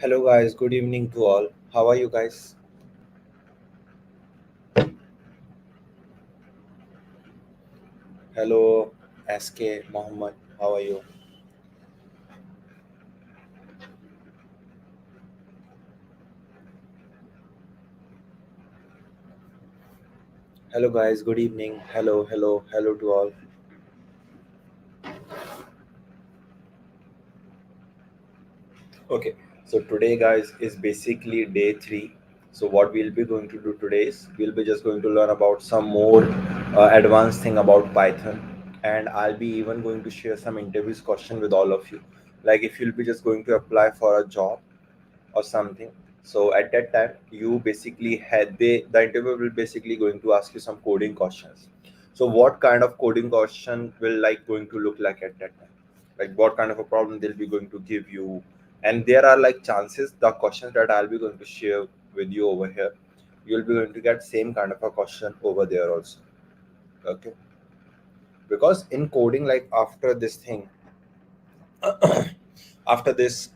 Hello guys, good evening to all. How are you guys? Hello SK Mohammed, how are you? Hello guys, good evening. Hello to all. Okay, so today guys is basically day 3. So what we'll be going to do today is we'll be just going to learn about some more advanced thing about Python, and I'll be even going to share some interviews question with all of you. Like if you'll be just going to apply for a job or something, so at that time you basically had the interview will basically going to ask you some coding questions. So what kind of coding question will like going to look like at that time, like what kind of a problem they'll be going to give you, and there are like chances the questions that I'll be going to share with you over here, you'll be going to get same kind of a question over there also. Okay, because in coding, like after this thing, after this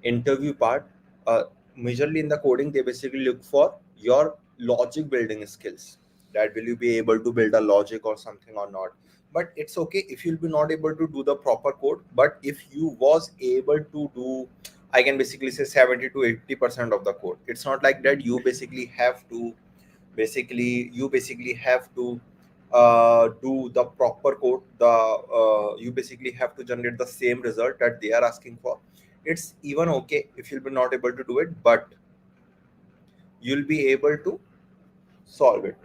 interview part, uh, majorly in the coding they basically look for your logic building skills, that will you be able to build a logic or something or not. But it's okay if you'll be not able to do the proper code, but if you was able to do, I can basically say 70 to 80% of the code. It's not like that you basically have to do the proper code, the you basically have to generate the same result that they are asking for. It's even okay if you'll be not able to do it, but you'll be able to solve it.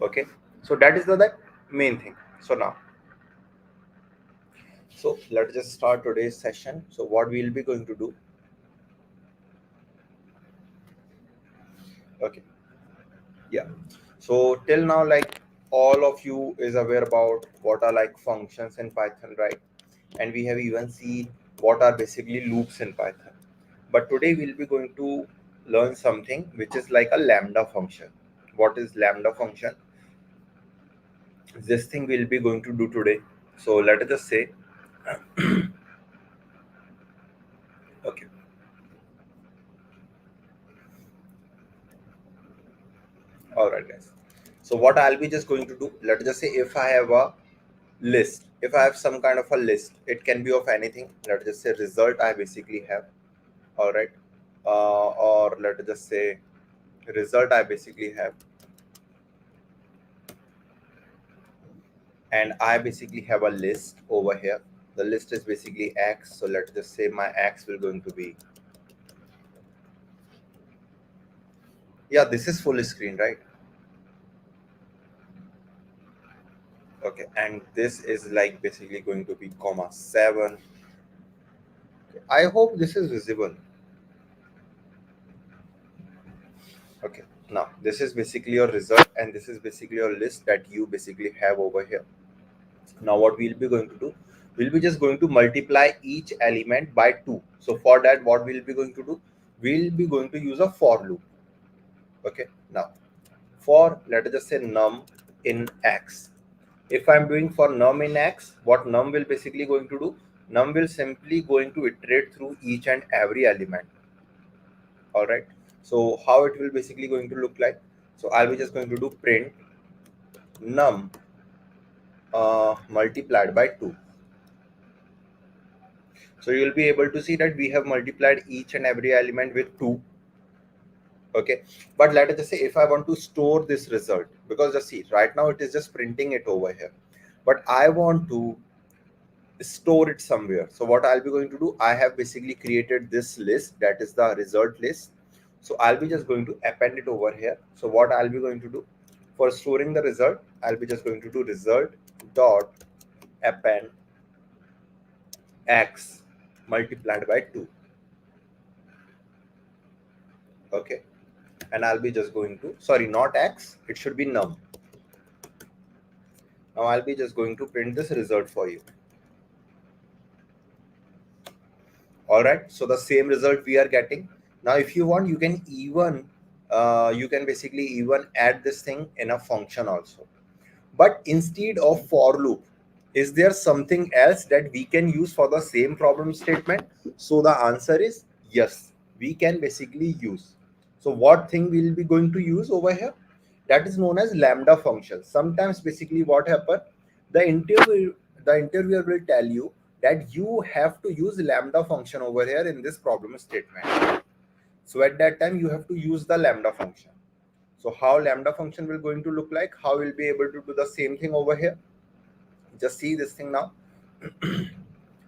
Okay, so that is the main thing. So now, so let's just start today's session. So what we'll be going to do. Okay, yeah, so till now, like all of you is aware about what are like functions in Python, right? And we have even seen what are basically loops in Python. But today we'll be going to learn something which is like a lambda function. What is lambda function? This thing we'll be going to do today. So let us just say, okay, all right, guys. So what I'll be just going to do, let's just say if I have a list, if I have some kind of a list, it can be of anything. Let's just say result I basically have, all right, or let's just say result I basically have, and I basically have a list over here. The list is basically X. So let's just say my X will going to be, yeah, this is full screen, right? Okay, and this is like basically going to be comma 7. I hope this is visible. Okay, now this is basically your result, and this is basically your list that you basically have over here. Now what we'll be going to do, we'll be just going to multiply each element by 2. So for that, what we'll be going to do, we'll be going to use a for loop. Okay, now for let us just say num in X. If I'm doing for num in X, what num will basically going to do, num will simply going to iterate through each and every element. All right, so how it will basically going to look like, so I'll be just going to do print num multiplied by 2. So you'll be able to see that we have multiplied each and every element with 2. Okay, but let us just say if I want to store this result, because just see right now it is just printing it over here, but I want to store it somewhere. So what I'll be going to do, I have basically created this list, that is the result list. So I'll be just going to append it over here. So what I'll be going to do for storing the result, I'll be just going to do result dot append X multiplied by 2. Okay, and I'll be just going to, sorry, not X, it should be num. Now I'll be just going to print this result for you. All right, so the same result we are getting. Now if you want, you can even you can basically even add this thing in a function also. But instead of for loop, is there something else that we can use for the same problem statement? So the answer is yes, we can basically use. So what thing we'll be going to use over here? That is known as lambda function. Sometimes basically what happen, the interviewer will tell you that you have to use lambda function over here in this problem statement. So at that time you have to use the lambda function. So how lambda function will going to look like, how we'll be able to do the same thing over here? Just see this thing now.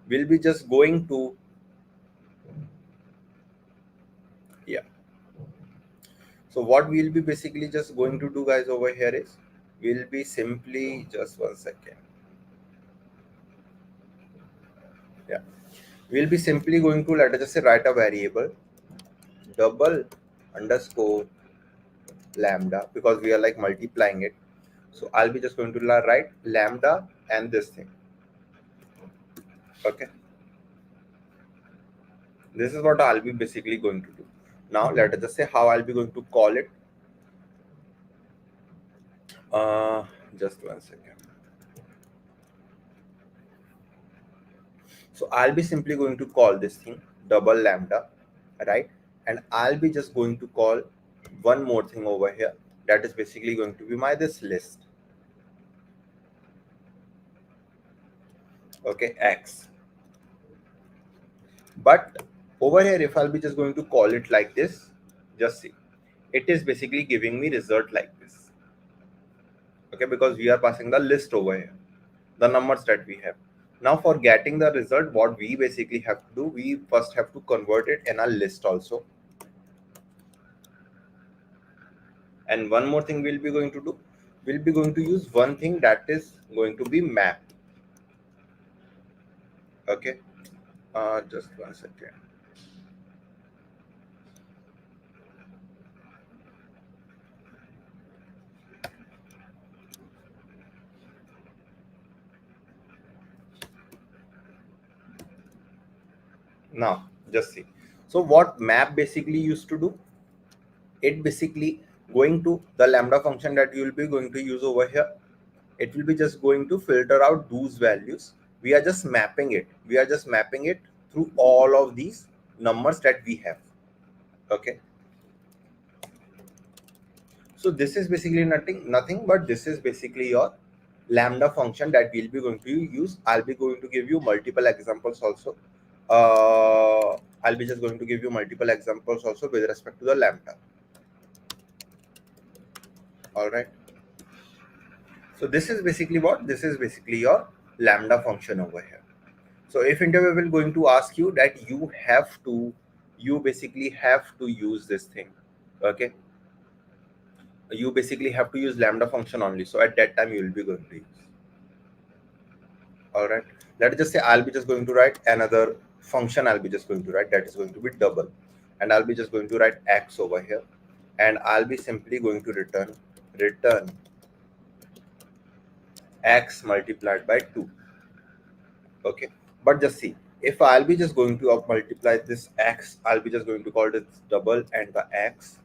We'll be just going to, yeah. So what we'll be basically just going to do, guys, over here is we'll be simply, just 1 second. Yeah, we'll be simply going to, let us just say, write a variable double underscore lambda, because we are like multiplying it. So I'll be just going to write lambda and this thing. Okay, this is what I'll be basically going to do. Now let us just say how I'll be going to call it. Just 1 second. So I'll be simply going to call this thing double lambda, right? And I'll be just going to call one more thing over here, that is basically going to be my this list. Okay, X. But over here, if I'll be just going to call it like this, just see, it is basically giving me result like this. Okay, because we are passing the list over here, the numbers that we have. Now for getting the result, what we basically have to do, we first have to convert it in a list also. And one more thing we'll be going to do, we'll be going to use one thing that is going to be map. Okay, just 1 second. Now just see, so what map basically used to do, it basically going to the lambda function that you will be going to use over here, it will be just going to filter out those values. We are just mapping it, through all of these numbers that we have. Okay, so this is basically nothing but this is basically your lambda function that we'll be going to use. I'll be going to give you multiple examples also. I'll be just going to give you multiple examples also with respect to the lambda. All right, so this is basically what, this is basically your lambda function over here. So if interviewer will going to ask you that you basically have to use this thing. Okay, you basically have to use lambda function only, so at that time you will be going to use. All right, let's just say I'll be just going to write another function, I'll be just going to write, that is going to be double, and I'll be just going to write X over here, and I'll be simply going to return X multiplied by 2. Okay, but just see, if I'll be just going to multiply this X, I'll be just going to call this double and the X.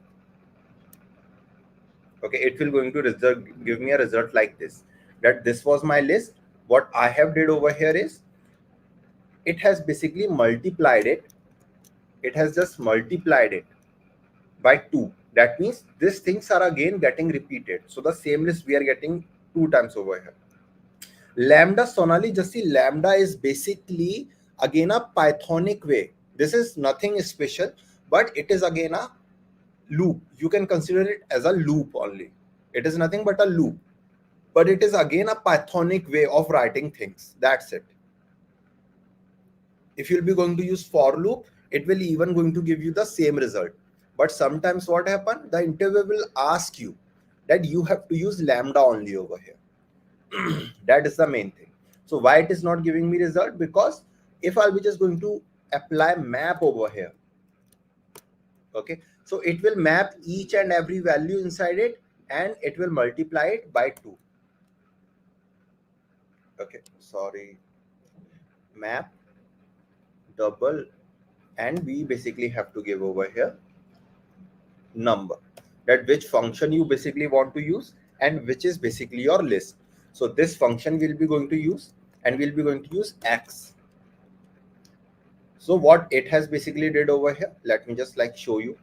Okay, it will going to give me a result like this, that this was my list. What I have did over here is, it has basically multiplied it, it has just multiplied it by 2. That means these things are again getting repeated, so the same list we are getting 2 times over here. Lambda, Sonali, just see, lambda is basically again a Pythonic way. This is nothing special, but it is again a loop. You can consider it as a loop only. It is nothing but a loop, but it is again a Pythonic way of writing things. That's it. If you'll be going to use for loop, it will even going to give you the same result. But sometimes what happen, the interviewer will ask you that you have to use lambda only over here. That is the main thing. So why it is not giving me result? Because if I'll be just going to apply map over here, okay, so it will map each and every value inside it, and it will multiply it by 2. Okay, sorry, map double, and we basically have to give over here number, that which function you basically want to use and which is basically your list. So this function we'll be going to use, and we'll be going to use X. So what it has basically did over here, let me just like show you.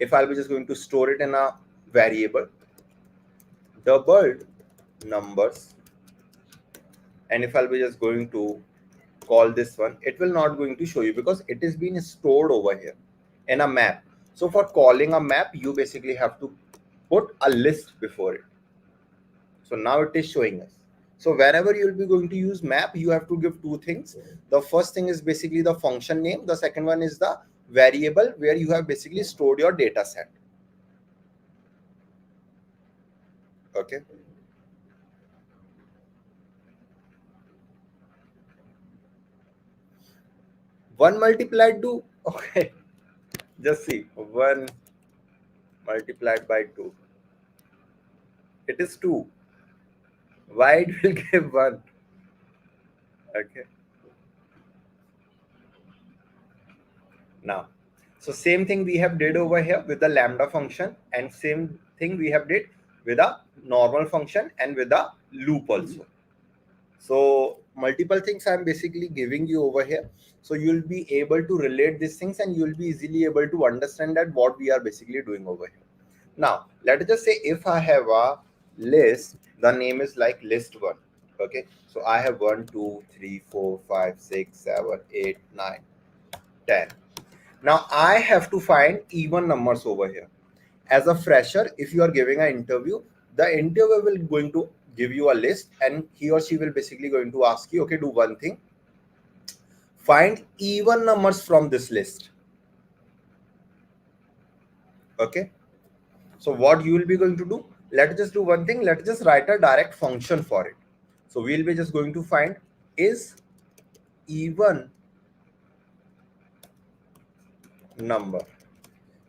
If I'll be just going to store it in a variable, doubled numbers, and if I'll be just going to call this one, it will not going to show you because it is being stored over here in a map. So for calling a map, you basically have to put a list before it. So now it is showing us. So wherever you'll be going to use map, you have to give two things. The first thing is basically the function name. The second one is the variable where you have basically stored your data set. Okay. One multiplied to, okay, just see, 1 multiplied by 2. It is 2. Why it will give 1? Okay. Now, so same thing we have did over here with the lambda function, and same thing we have did with a normal function and with a loop also. So multiple things I'm basically giving you over here. So you'll be able to relate these things and you'll be easily able to understand that what we are basically doing over here. Now, let us just say if I have a list, the name is like list 1. Okay. So I have 1, 2, 3, 4, 5, 6, 7, 8, 9, 10. Now I have to find even numbers over here. As a fresher, if you are giving an interview, the interviewer will going to give you a list and he or she will basically going to ask you, okay, do one thing. Find even numbers from this list. Okay. So what you will be going to do? Let's just do one thing. Let's just write a direct function for it. So we'll be just going to find is even number.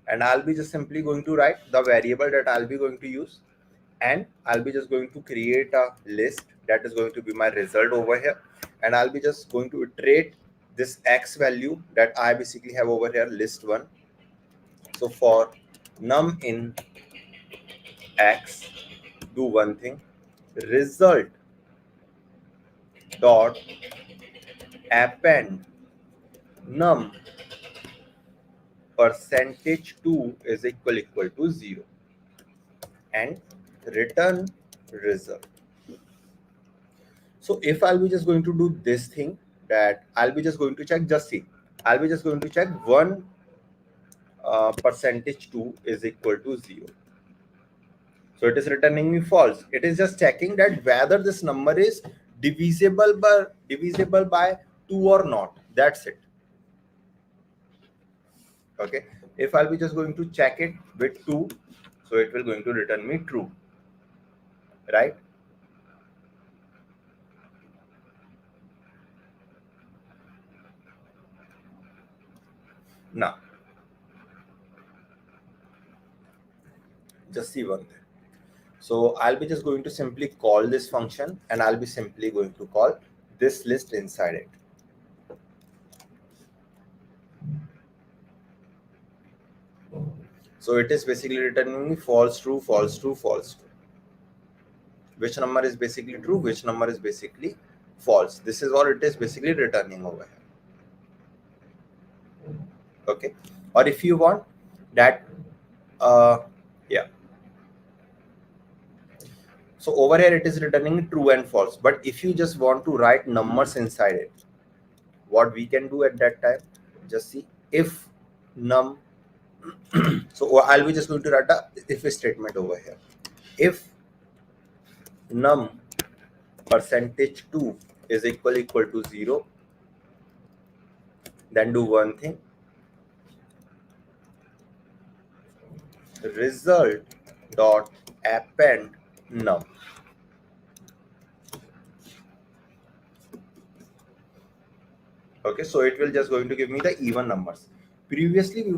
And I'll be just simply going to write the variable that I'll be going to use. And I'll be just going to create a list that is going to be my result over here. And I'll be just going to iterate this X value that I basically have over here, list 1. So for num in X, do one thing, result dot append num percentage 2 is equal to 0 and return result. So if I'll be just going to do this thing, that I'll be just going to check, just see, I'll be just going to check 1 percentage 2 is equal to 0. So it is returning me false. It is just checking that whether this number is divisible by 2 or not. That's it. Okay. If I'll be just going to check it with 2, so it will going to return me true. Right? Now, just see one thing. So I'll be just going to simply call this function and I'll be simply going to call this list inside it. So it is basically returning me false, true, false, true, false, true. Which number is basically true, which number is basically false. This is what it is basically returning over here. Okay. Or if you want that, yeah. So over here it is returning true and false. But if you just want to write numbers inside it, what we can do at that time, just see if num. So I'll be just going to write a if statement over here. If num percentage 2 is equal to 0, then do one thing, result dot append num. Okay, so it will just going to give me the even numbers. Previously we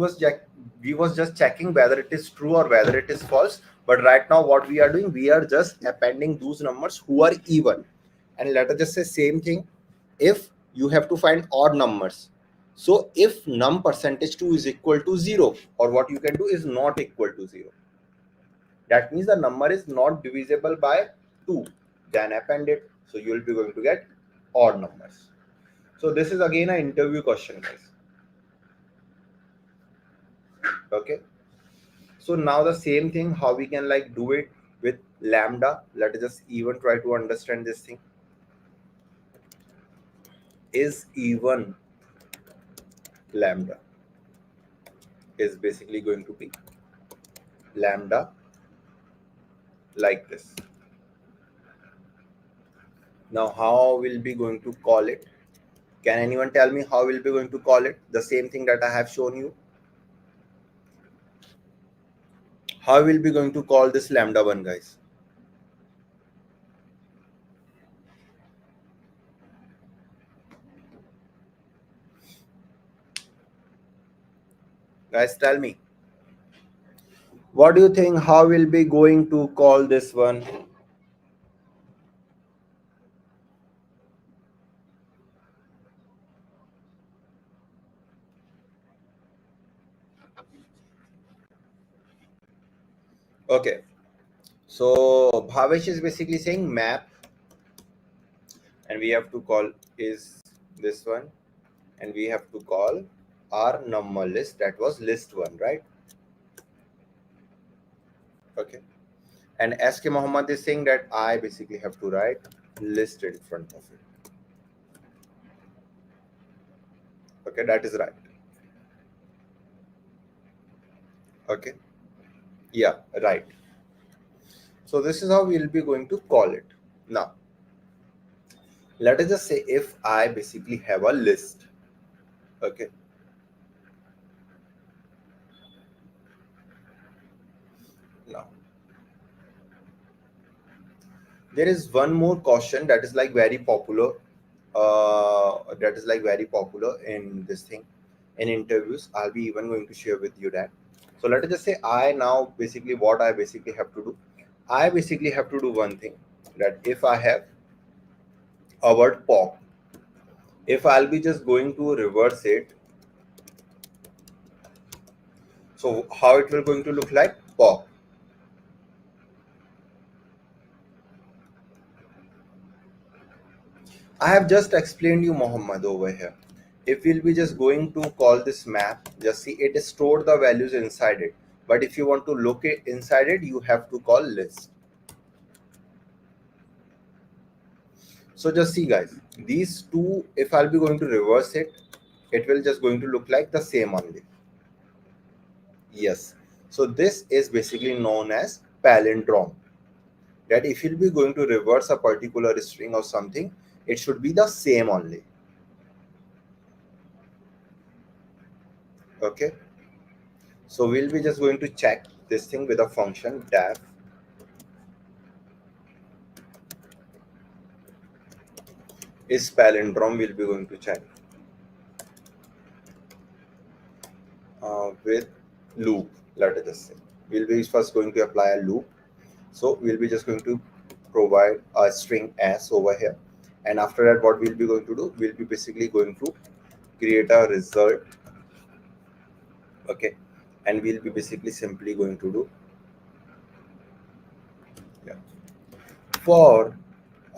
was just checking whether it is true or whether it is false, but right now what we are doing, we are just appending those numbers who are even. And let us just say same thing, if you have to find odd numbers, so if num percentage 2 is equal to 0, or what you can do is not equal to 0, that means the number is not divisible by 2, then append it, so you will be going to get odd numbers. So this is again an interview question, guys. Okay, so now the same thing, how we can like do it with lambda. Let us just even try to understand this thing. Is even lambda is basically going to be lambda like this. Now how will be going to call it? Can anyone tell me how we'll be going to call it? The same thing that I have shown you. How we'll be going to call this lambda 1, guys? Guys, tell me. What do you think? How we'll be going to call this one? Okay. So Bhavesh is basically saying map, and we have to call is this one, and we have to call our number list, that was list 1, right? Okay. And SK Muhammad is saying that I basically have to write list in front of it. Okay, that is right. Okay, yeah, right. So this is how we'll be going to call it. Now let us just say if I basically have a list. Okay, now there is one more caution that is like very popular, in this thing, in interviews. I'll be even going to share with you that. So let us just say I now basically, what I basically have to do, I basically have to do one thing, that if I have a word pop, if I'll be just going to reverse it, so how it will going to look like pop. I have just explained you, Muhammad, over here. If we'll be just going to call this map, just see it is stored the values inside it. But if you want to look it inside it, you have to call list. So just see, guys, these two, if I'll be going to reverse it, it will just going to look like the same only. Yes. So this is basically known as palindrome. That if you'll be going to reverse a particular string or something, it should be the same only. Okay. So we'll be just going to check this thing with a function def is palindrome. We'll be going to check with loop. Let us just say we'll be first going to apply a loop. So we'll be just going to provide a string s over here, and after that what we'll be going to do, we'll be basically going to create a result. Okay, and we'll be basically simply going to do, yeah, for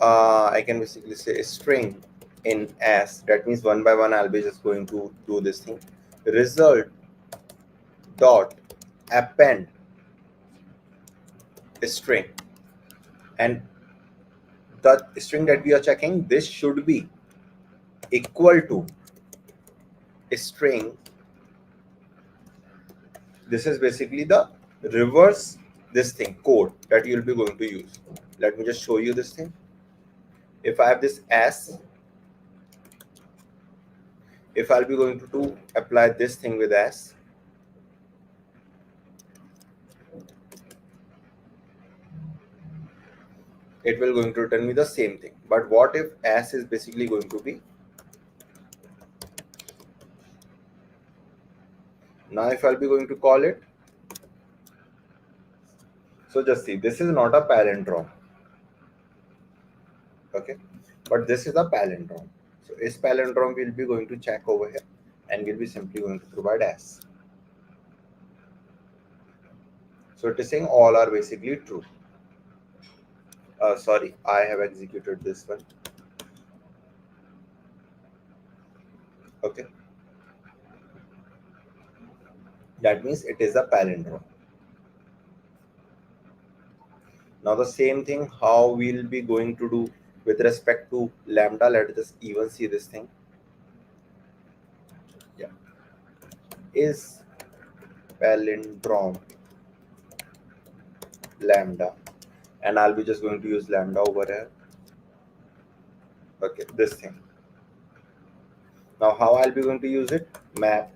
I can basically say a string in s. That means one by one I'll be just going to do this thing, result dot append string, and the string that we are checking, this should be equal to a string. This is basically the reverse this thing code that you'll be going to use. Let me just show you this thing. If I have this s, if I'll be going to apply this thing with s, it will going to return me the same thing. But what if s is basically going to be, now if I'll be going to call it, so just see, this is not a palindrome. Okay, but this is a palindrome. So is palindrome will be going to check over here, and we'll be simply going to provide s. So it is saying all are basically true. Sorry, I have executed this one. Okay, That means it is a palindrome. Now the same thing how we'll be going to do with respect to lambda. Let's just even see this thing. Yeah, is palindrome lambda, and I'll be just going to use lambda over here. Okay, this thing. Now how I'll be going to use it? Map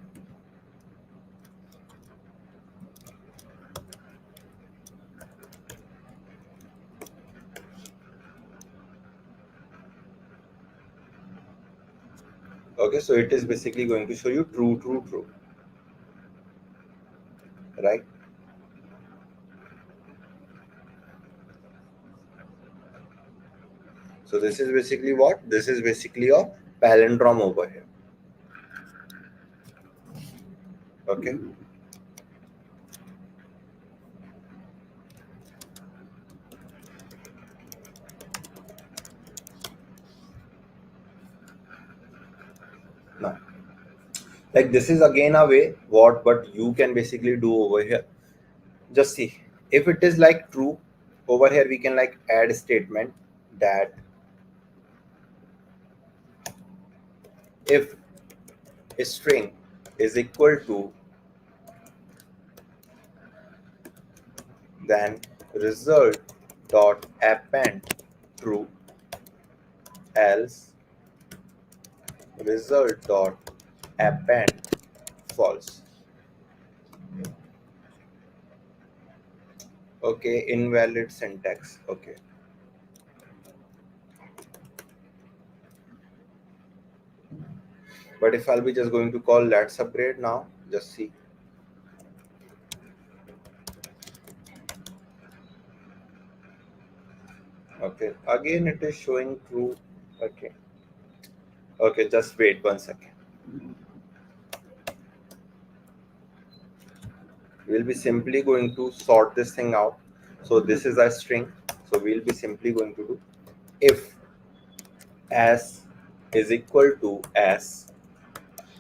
okay, so it is basically going to show you true, true, true, right? So this is basically what? This is basically a palindrome over here. Okay. Now, like this is again a way what but you can basically do over here. Just see if it is like true over here, we can like add a statement that if a string is equal to then result dot append true, else result dot append false. Okay, invalid syntax. Okay, but if I'll be just going to call let's upgrade now, just see. Okay, again it is showing true. Okay, okay, just wait 1 second. We'll be simply going to sort this thing out. So this is a string, so we'll be simply going to do if s is equal to s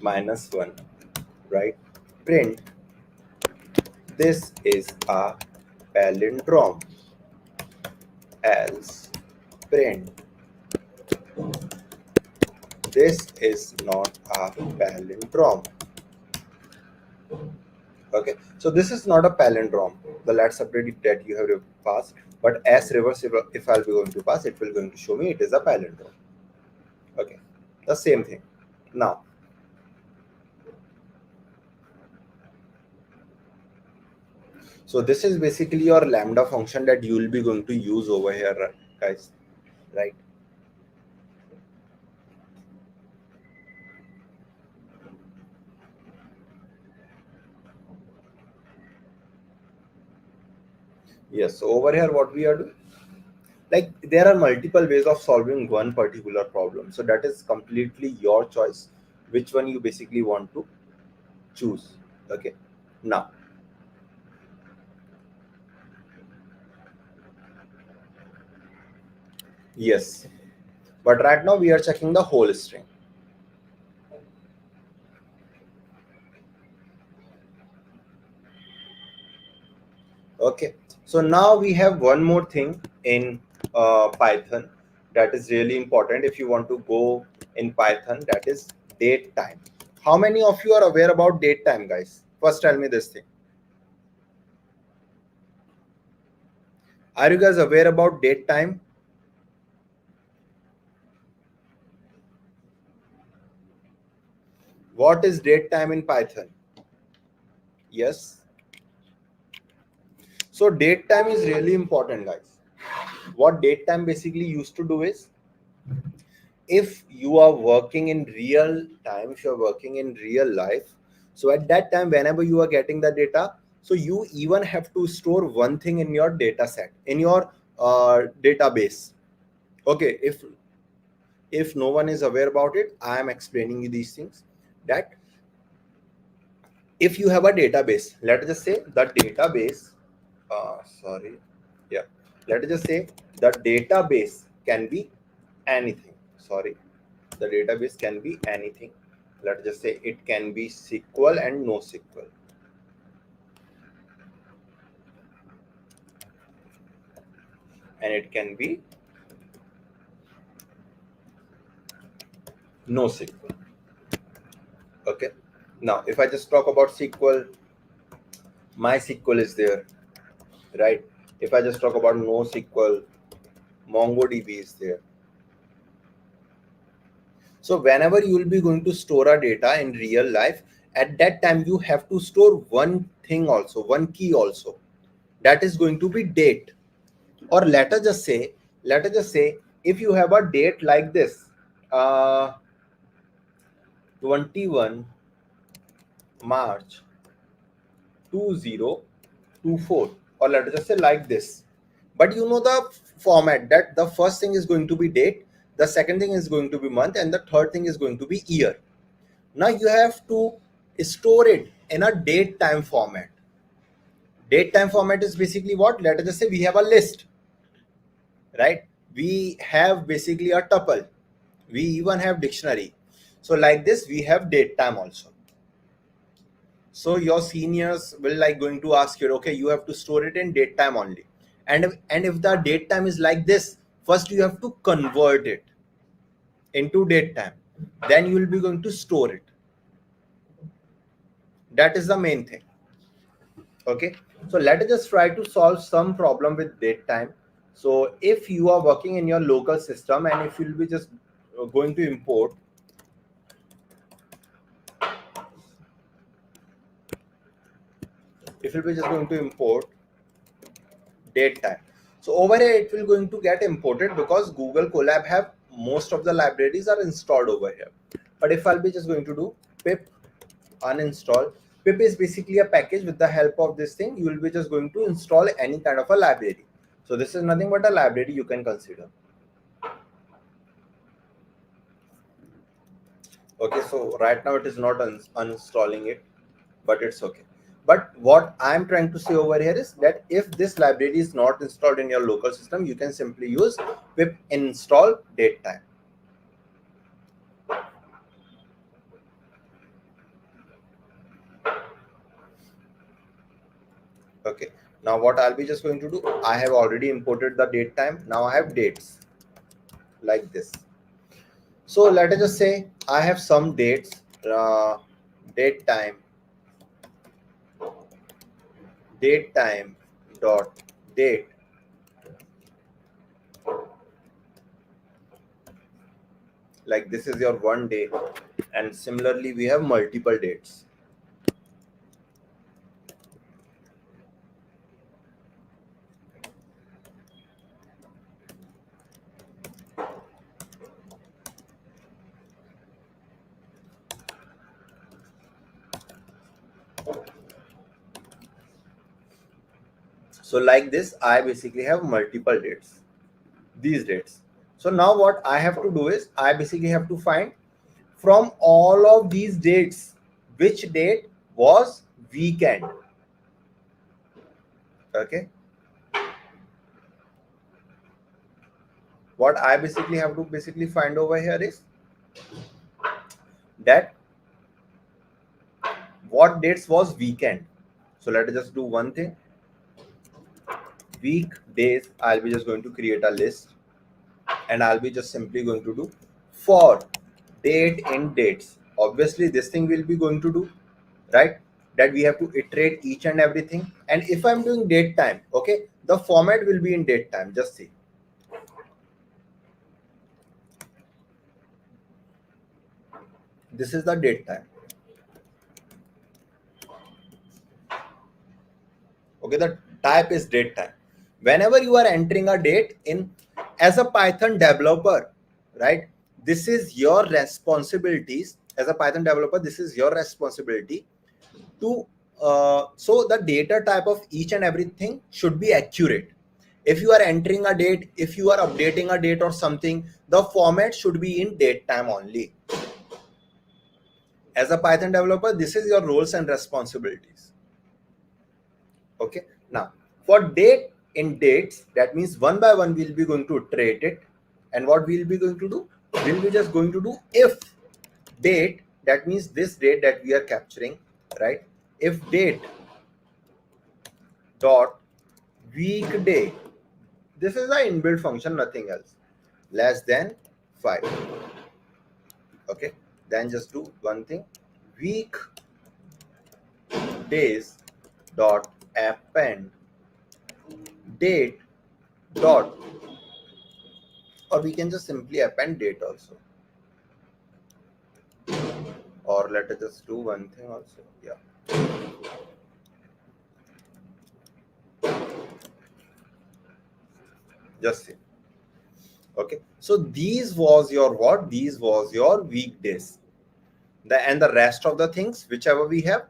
minus 1, right? Print this is a palindrome, else print this is not a palindrome. Okay, so this is not a palindrome, the let's upgrade that you have passed, but as reverse, if I'll be going to pass, it will going to show me it is a palindrome. Okay, the same thing. Now so this is basically your lambda function that you will be going to use over here, guys, right? Yes, so over here what we are doing, like there are multiple ways of solving one particular problem, so that is completely your choice which one you basically want to choose. Okay, now yes, but right now we are checking the whole string. Okay, so now we have one more thing in Python that is really important if you want to go in Python, that is date time. How many of you are aware about date time, guys? First tell me this thing. Are you guys aware about date time? What is date time in Python? Yes. So date time is really important, guys. What date time basically used to do is, if you are working in real time, if you're working in real life, so at that time whenever you are getting the data, so you even have to store one thing in your data set, in your database. Okay, if no one is aware about it, I am explaining you these things, that if you have a database, let's just say the database sorry, yeah, let's just say the database can be anything. Sorry, the database can be anything. Let's just say it can be SQL and NoSQL. and it can be NoSQL. Okay. Now, if I just talk about SQL, MySQL is there, right? If I just talk about NoSQL, MongoDB is there. So whenever you will be going to store a data in real life, at that time you have to store one thing also, one key also. That is going to be date. Or let us just say, if you have a date like this, 21 March 2024, or let us just say like this. But you know the format, that the first thing is going to be date, the second thing is going to be month, and the third thing is going to be year. Now you have to store it in a date time format. Date time format is basically what? Let us just say we have a list, right? We have basically a tuple. We even have dictionary. So like this, we have date time also. So your seniors will like going to ask you, okay, you have to store it in date time only. And if the date time is like this, first you have to convert it into date time. Then you will be going to store it. That is the main thing. Okay, so let us just try to solve some problem with date time. So if you are working in your local system, and if you'll be just going to import, date time, so over here it will going to get imported because Google Colab have most of the libraries are installed over here. But if I'll be just going to do pip uninstall, pip is basically a package. With the help of this thing, you will be just going to install any kind of a library. So this is nothing but a library you can consider. Okay, so right now it is not uninstalling it, but it's okay. But what I'm trying to say over here is that if this library is not installed in your local system, you can simply use pip install datetime. Okay, now what I'll be just going to do, I have already imported the datetime. Now I have dates like this. So let us just say I have some dates, datetime dot date, like this is your one day, and similarly we have multiple dates. So like this, I basically have multiple dates, these dates. So now what I have to do is I basically have to find from all of these dates which date was weekend. Okay, what I basically have to find over here is that what dates was weekend. So let us just do one thing, weekdays. I'll be just going to create a list, and I'll be just simply going to do for date in dates. Obviously this thing will be going to do, right, that we have to iterate each and everything. And if I'm doing date time, okay, the format will be in date time. Just see, this is the date time. Okay, the type is date time. Whenever you are entering a date in, as a Python developer, right, this is your responsibilities. As a Python developer, this is your responsibility to so the data type of each and everything should be accurate. If you are entering a date, if you are updating a date or something, the format should be in date time only. As a Python developer, this is your roles and responsibilities. Okay, now for date in dates, that means one by one we'll be going to iterate it. And what we'll be going to do, we'll be just going to do if date, that means this date that we are capturing, right, if date dot weekday, This is the inbuilt function, nothing else. Less than 5. Okay, then just do one thing. Week days dot append date dot, or we can just simply append date also, or let us just do one thing also. Yeah, just see. Okay, so these was your what? These was your weekdays. And the rest of the things whichever we have,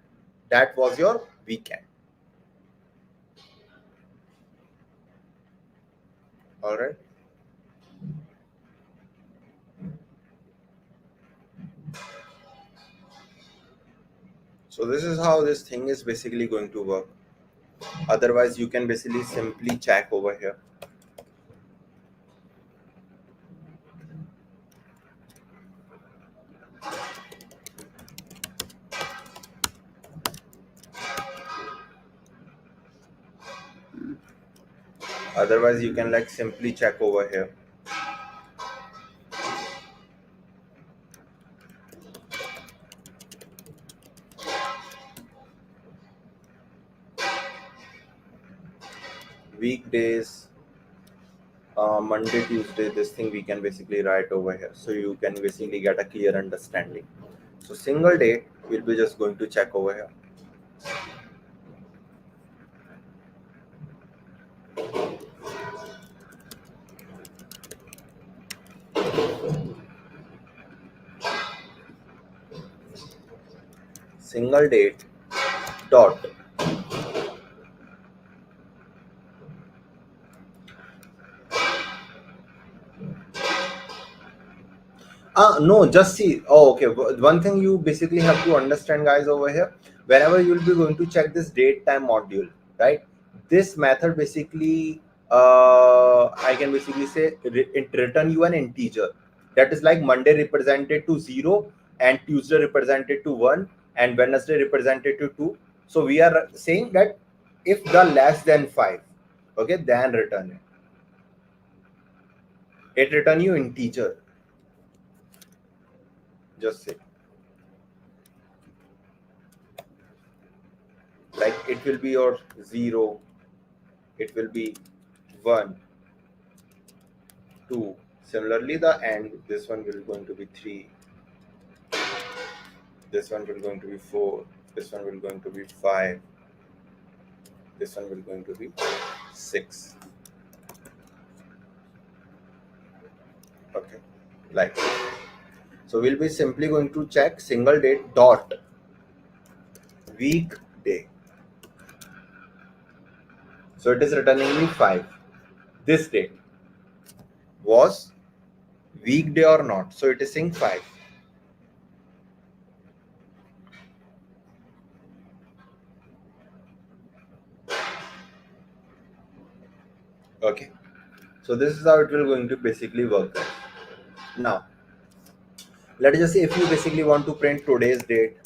that was your weekend. All right. So this is how this thing is basically going to work. Otherwise you can basically simply check over here. Otherwise you can like simply check over here. Weekdays, Monday, Tuesday, this thing we can basically write over here, so you can basically get a clear understanding. So single date we'll be just going to check over here. Single date dot no, just see. Oh, okay. One thing you basically have to understand, guys, over here, whenever you'll be going to check this date time module, right? This method basically, I can basically say it return you an integer. That is like Monday represented to 0, and Tuesday represented to 1, and Wednesday represented to 2. So we are saying that if the less than 5, okay, then return it. It return you integer. Just say. Like it will be your 0, it will be 1, 2. Similarly the end, this one will going to be 3, this one will going to be 4, this one will going to be 5, this one will going to be 6. Okay, like so we'll be simply going to check single date dot weekday. So it is returning me 5. This date was weekday or not, so it is saying 5. Okay, so this is how it will going to basically work. Now let's just say if you basically want to print today's date,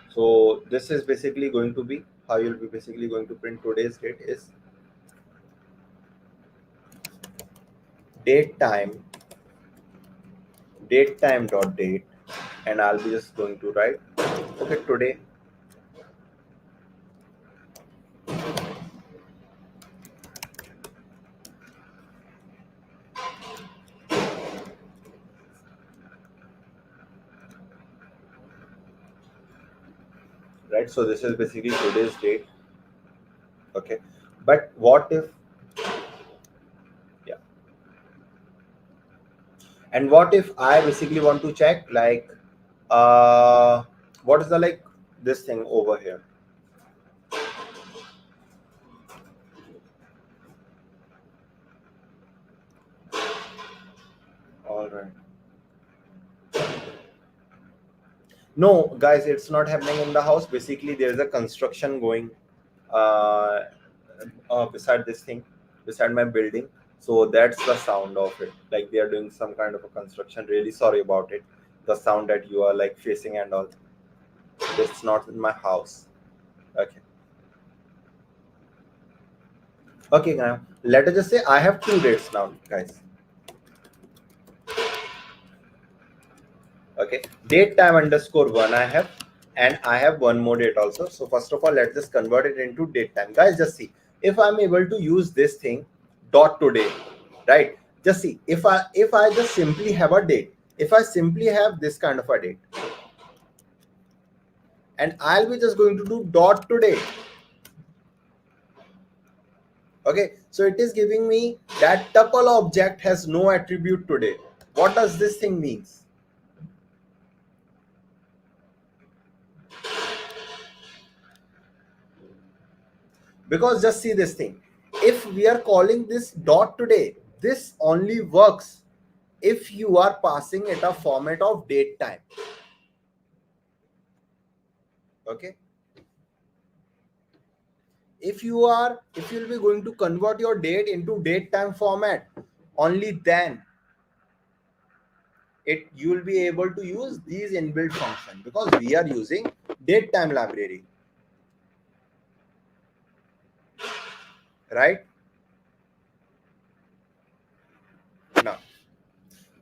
so this is basically going to be how you'll be basically going to print today's date is date time dot date, and I'll be just going to write okay today, right? So this is basically today's date. Okay, but what if, yeah, and what if I basically want to check like what is the like this thing over here? All right. No, guys, it's not happening in the house. Basically, there's a construction going uh, beside this thing, beside my building. So that's the sound of it. Like they are doing some kind of a construction. Really sorry about it. The sound that you are like facing and all. It's not in my house. Okay. Okay, now let us just say I have two dates now, guys. Okay, date time underscore one I have, and I have one more date also. So first of all, let's just convert it into date time, guys. Just see if I'm able to use this thing dot today, right? Just see if I just simply have a date, if I simply have this kind of a date, and I'll be just going to do dot today. Okay, so it is giving me that tuple object has no attribute today. What does this thing means? Because just see this thing, if we are calling this dot today, this only works if you are passing it a format of date time. Okay, if you'll be going to convert your date into date time format, only then you will be able to use these inbuilt function, because we are using date time library, right? Now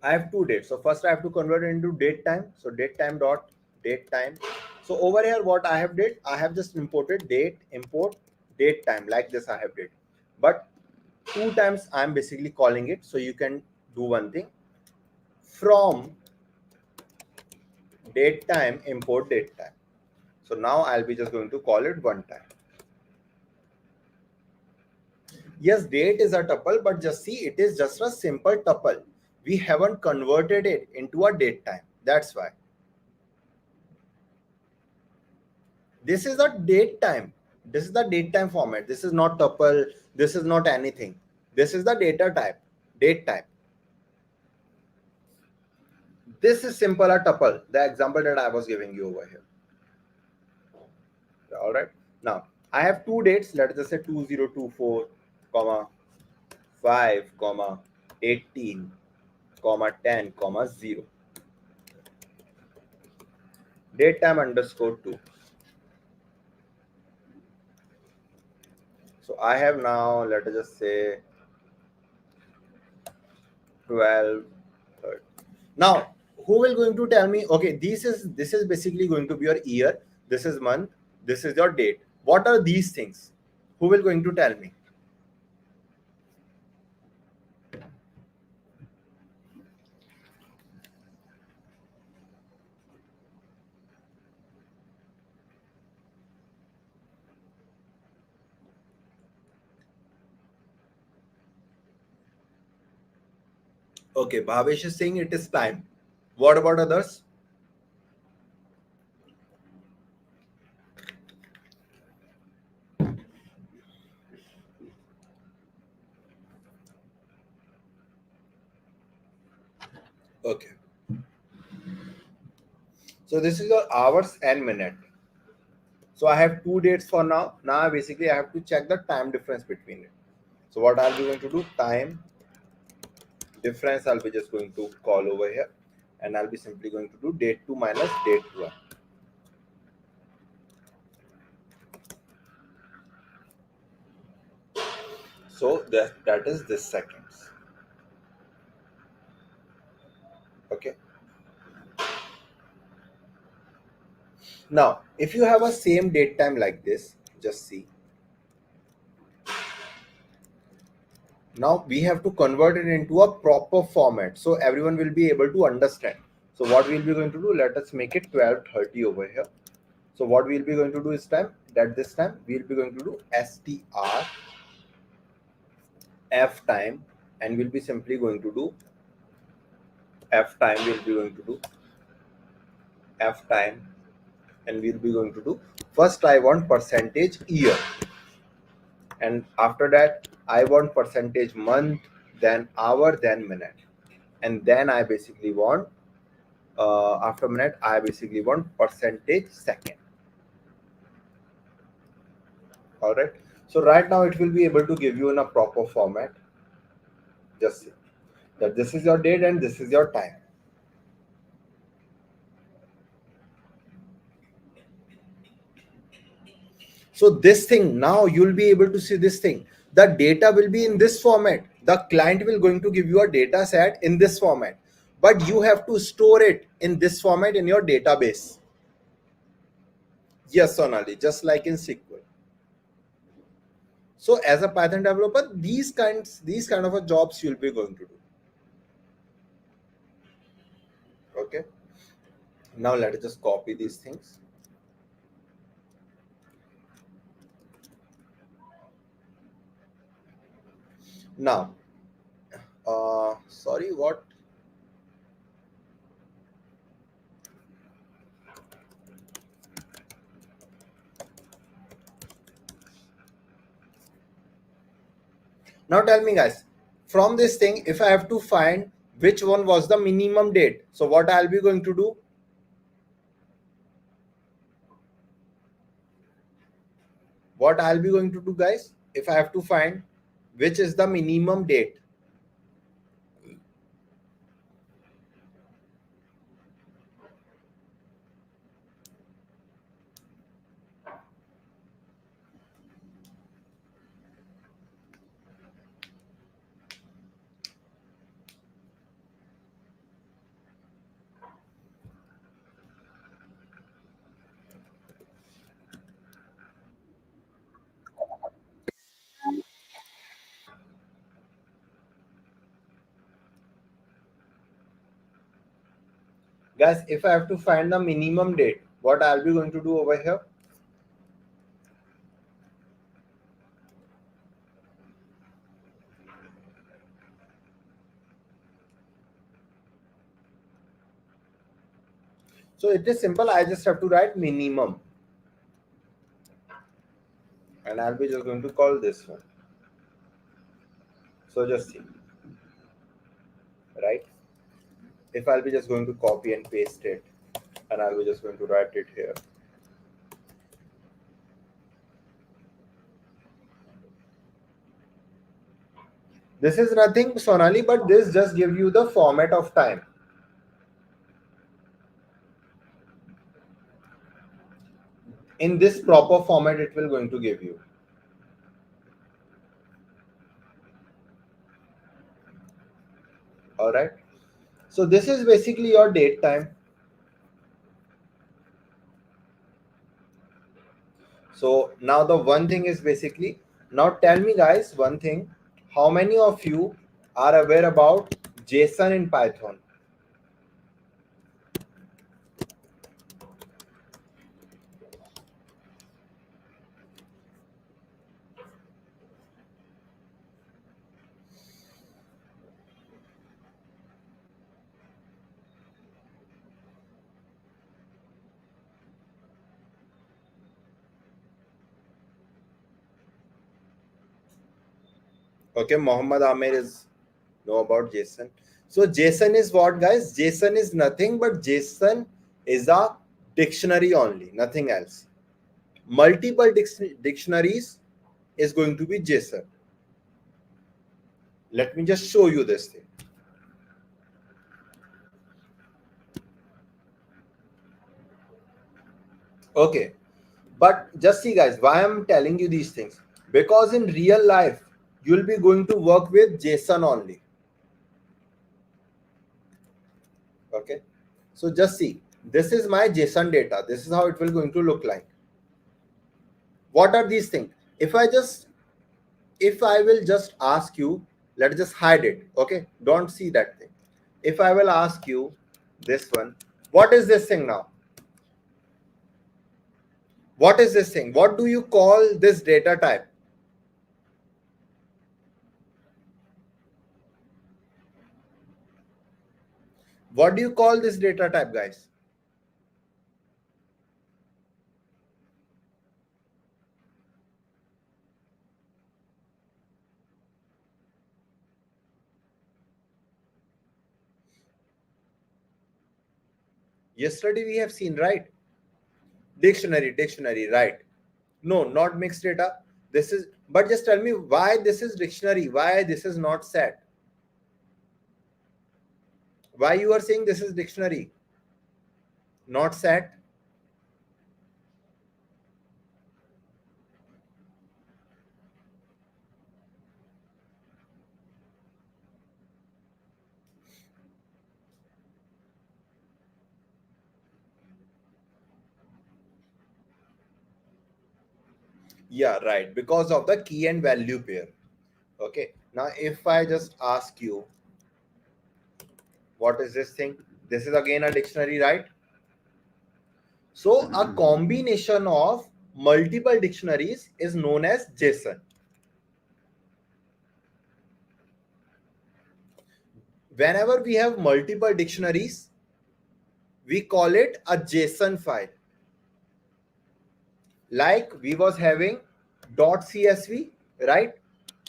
I have two dates. So first I have to convert it into date time. So date time dot date time. So over here, what I have did, I have just imported date, import date time, like this I have did. But two times I'm basically calling it. So you can do one thing, from date time import date time. So now I'll be just going to call it one time. Yes, date is a tuple, but just see, it is just a simple tuple. We haven't converted it into a date time. That's why. This is a date time. This is the date time format. This is not tuple. This is not anything. This is the data type, date type. This is simple a tuple, the example that I was giving you over here. All right. Now I have two dates. Let us just say 2024, comma 5, comma 18, comma 10, comma 0. Date time underscore 2. So I have now, let us just say 12, 13. Now who will going to tell me, okay, this is basically going to be your year, this is month, this is your date. What are these things? Who will going to tell me? Okay, Bhavesh is saying it is time. What about others? Okay, so this is your hours and minute. So I have two dates for now. Now basically I have to check the time difference between it. So what I'll be going to do, time difference, I'll be just going to call over here, and I'll be simply going to do date 2 minus date 1. So that is this seconds. Okay. Now if you have a same date time like this, just see. Now we have to convert it into a proper format so everyone will be able to understand. So what we'll be going to do, let us make it 12:30 over here. So what we'll be going to do is this time we'll be going to do str f time, and we'll be simply going to do f time, we'll be going to do f time, and we'll be going to do, first I want percentage year, and after that I want percentage month, then hour, then minute, and then I basically want after minute I basically want percentage second. All right, so right now it will be able to give you in a proper format. Just see that this is your date and this is your time. So this thing, now you'll be able to see this thing. the data will be in this format. The client will going to give you a data set in this format, but you have to store it in this format in your database. Yes, Sonali, just like in SQL. So as a Python developer, these kind of a jobs you'll be going to do. Okay. Now let us just copy these things. Now, sorry, what? Now tell me guys, from this thing, if I have to find which one was the minimum date, so what I'll be going to do? What I'll be going to do guys, if I have to find which is the minimum date? Guys, if I have to find the minimum date, what I'll be going to do over here? So it is simple. I just have to write minimum, and I'll be just going to call this one. So just see, right? If I'll be just going to copy and paste it, and I'll be just going to write it here. This is nothing, Sonali, but this just gives you the format of time. In this proper format, it will going to give you. All right. So this is basically your date time. So now the one thing is basically, now tell me guys one thing, how many of you are aware about JSON in Python? Okay, Mohammad Amir is know about JSON. So JSON is what guys? JSON is nothing but JSON is a dictionary only, nothing else. Multiple dictionaries is going to be JSON. Let me just show you this thing. Okay, but just see guys, why I'm telling you these things, because in real life you'll be going to work with JSON only. Okay, so just see, this is my JSON data. This is how it will going to look like. What are these things? If I will just ask you, let's just hide it. Okay, don't see that thing. If I will ask you this one, what is this thing now? What is this thing? What do you call this data type? What do you call this data type, guys? Yesterday we have seen, right? Dictionary, right? No, not mixed data. This is, but just tell me why this is dictionary, why this is not set. Why you are saying this is dictionary, not set? Yeah, right, because of the key and value pair. Okay, now if I just ask you, what is this thing? This is again a dictionary, right? So a combination of multiple dictionaries is known as JSON. Whenever we have multiple dictionaries, we call it a JSON file. Like we was having .csv, right?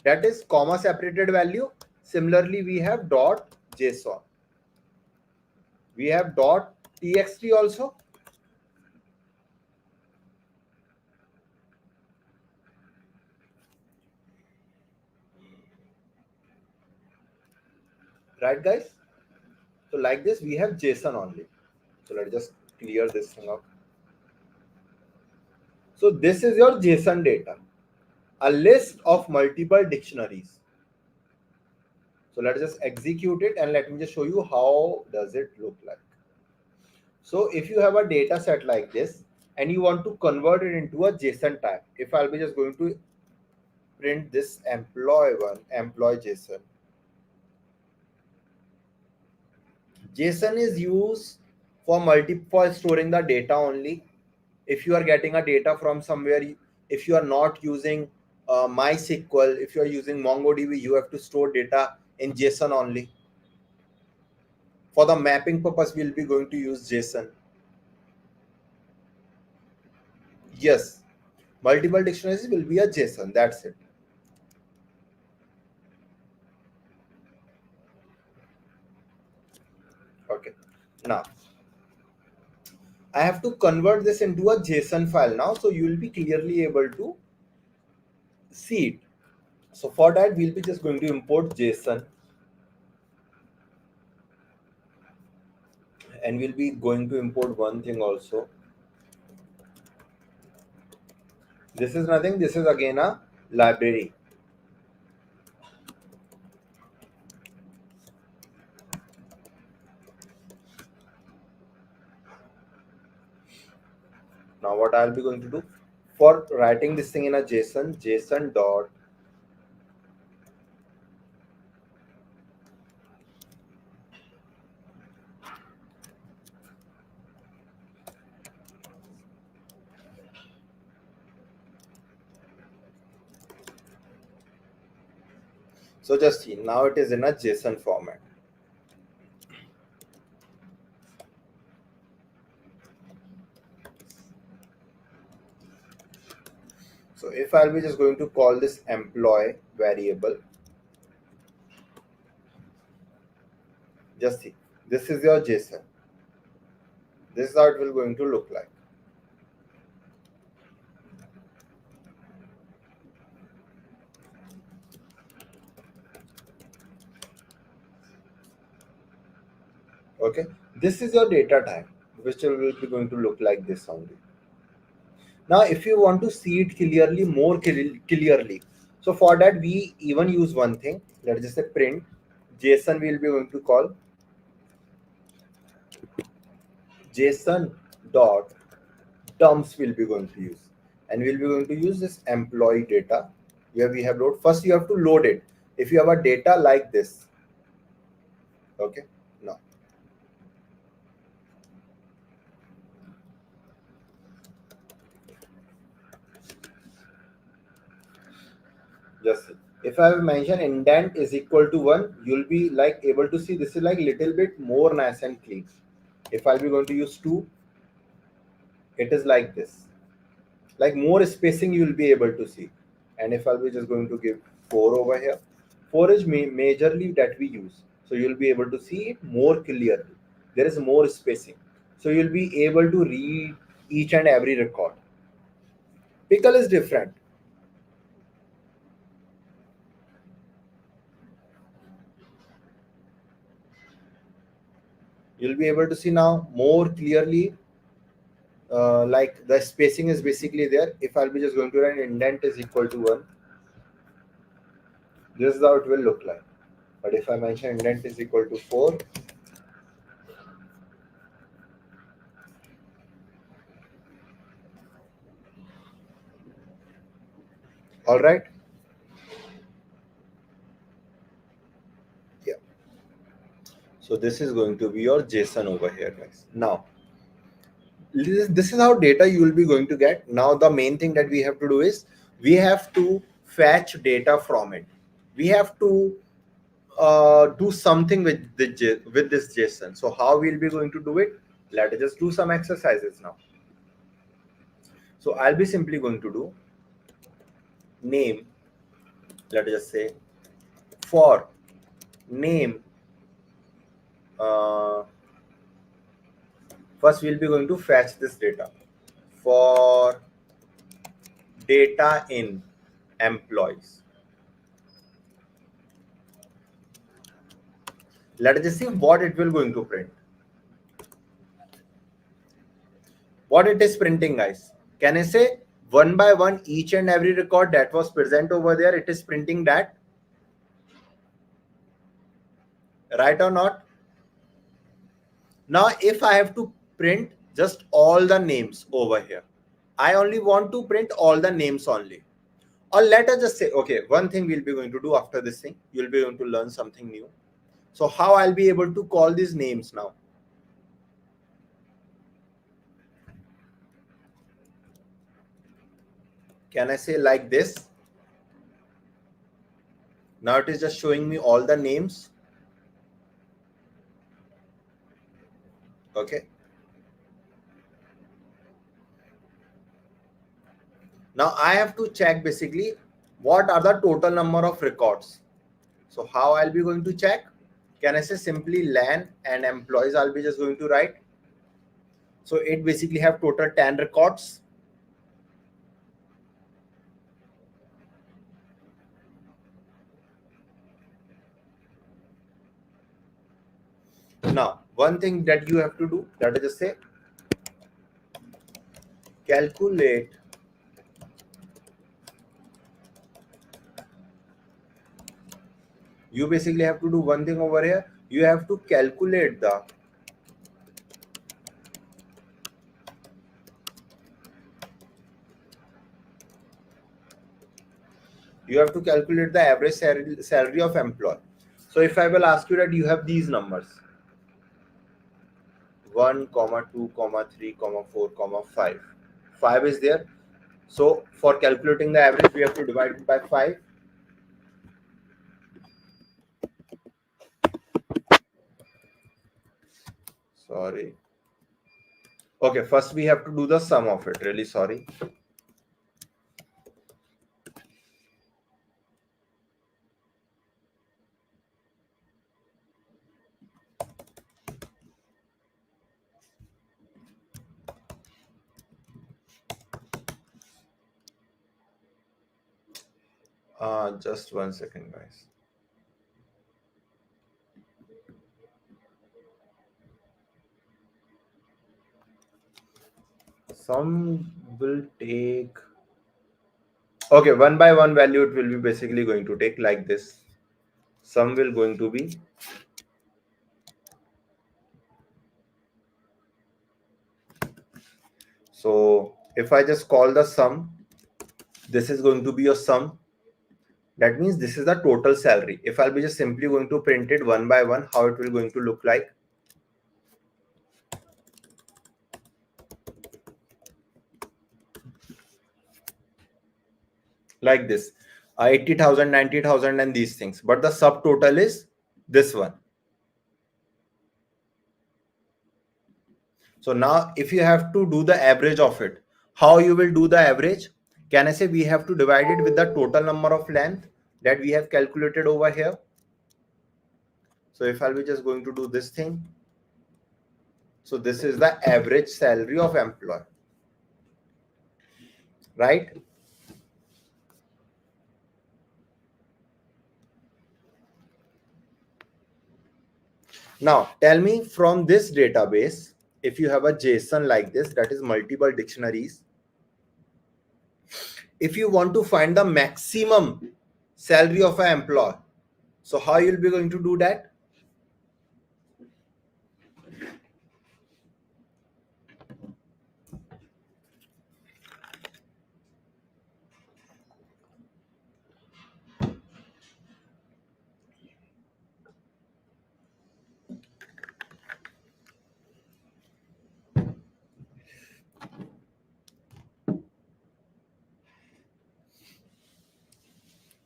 That is comma separated value. Similarly, we have .json. We have .txt also. Right, guys? So like this, we have JSON only. So let's just clear this thing up. So this is your JSON data, a list of multiple dictionaries. So let's just execute it and let me just show you how does it look like. So if you have a data set like this and you want to convert it into a JSON tag, if I'll be just going to print this employee one, employee JSON. JSON is used for storing the data only. If you are getting a data from somewhere, if you are not using MySQL, if you are using MongoDB, you have to store data in JSON only. For the mapping purpose, we'll be going to use JSON. Yes, multiple dictionaries will be a JSON. That's it. Okay. Now, I have to convert this into a JSON file now, so you will be clearly able to see it. So for that, we'll be just going to import JSON, and we'll be going to import one thing also. This is nothing. This is again a library. Now what I'll be going to do for writing this thing in a JSON, JSON dot. So just see, now it is in a JSON format. So if I'll be just going to call this employee variable, just see, this is your JSON. This is how it will going to look like. Okay, this is your data type, which will be going to look like this only. Now if you want to see it clearly, more clearly, so for that we even use one thing. Let's just say print JSON. We'll be going to call JSON dot terms. We'll be going to use, and we'll be going to use this employee data. Here we have load. First you have to load it. If you have a data like this, okay, now just see. If I have mentioned indent is equal to 1, you'll be like able to see this is like little bit more nice and clean. If I'll be going to use 2, it is like this, like more spacing you will be able to see. And if I'll be just going to give 4 over here, 4 is majorly that we use, so you'll be able to see it more clearly. There is more spacing, so you'll be able to read each and every record. Pickle is different. You'll be able to see now more clearly, like the spacing is basically there. If I'll be just going to write indent is equal to 1, this is how it will look like. But if I mention indent is equal to 4, All right. Yeah. So this is going to be your JSON over here, guys. Now, this is how data you will be going to get. Now, the main thing that we have to do is we have to fetch data from it. We have to do something with this JSON. So how we'll be going to do it? Let us just do some exercises now. So I'll be simply going to do name. Let us just say for name. First, we'll be going to fetch this data for data in employees. Let us just see what it will going to print. What it is printing, guys? Can I say one by one each and every record that was present over there, it is printing that, right or not? Now if I have to print just all the names over here, I only want to print all the names only. Or let us just say, okay, one thing we'll be going to do after this thing, you'll be going to learn something new. So how I'll be able to call these names now? Can I say like this? Now it is just showing me all the names. Okay. Now I have to check basically what are the total number of records. So how I'll be going to check? Can I say simply LAN and employees I'll be just going to write. So it basically have total 10 records. Now, one thing that you have to do, let us just say calculate you basically have to do one thing over here. You have to calculate the average salary of employee. So if I will ask you that you have these numbers 1, 2, 3, 4, 5. 5 is there. So for calculating the average, we have to divide it by 5. Sorry. Okay, first we have to do the sum of it. Really sorry. Just 1 second, guys. Sum will take, okay, 1 by 1 value it will be basically going to take like this. Sum will going to be so if I just call the sum, this is going to be your sum. That means this is the total salary. If I'll be just simply going to print it 1 by 1, how it will going to look like? Like this, 80,000, 90,000 and these things. But the subtotal is this one. So now if you have to do the average of it, how you will do the average? Can I say we have to divide it with the total number of length that we have calculated over here. So if I'll be just going to do this thing, so this is the average salary of employee, right? Now tell me from this database, if you have a JSON like this, that is multiple dictionaries, if you want to find the maximum salary of an employee, so how you'll be going to do that?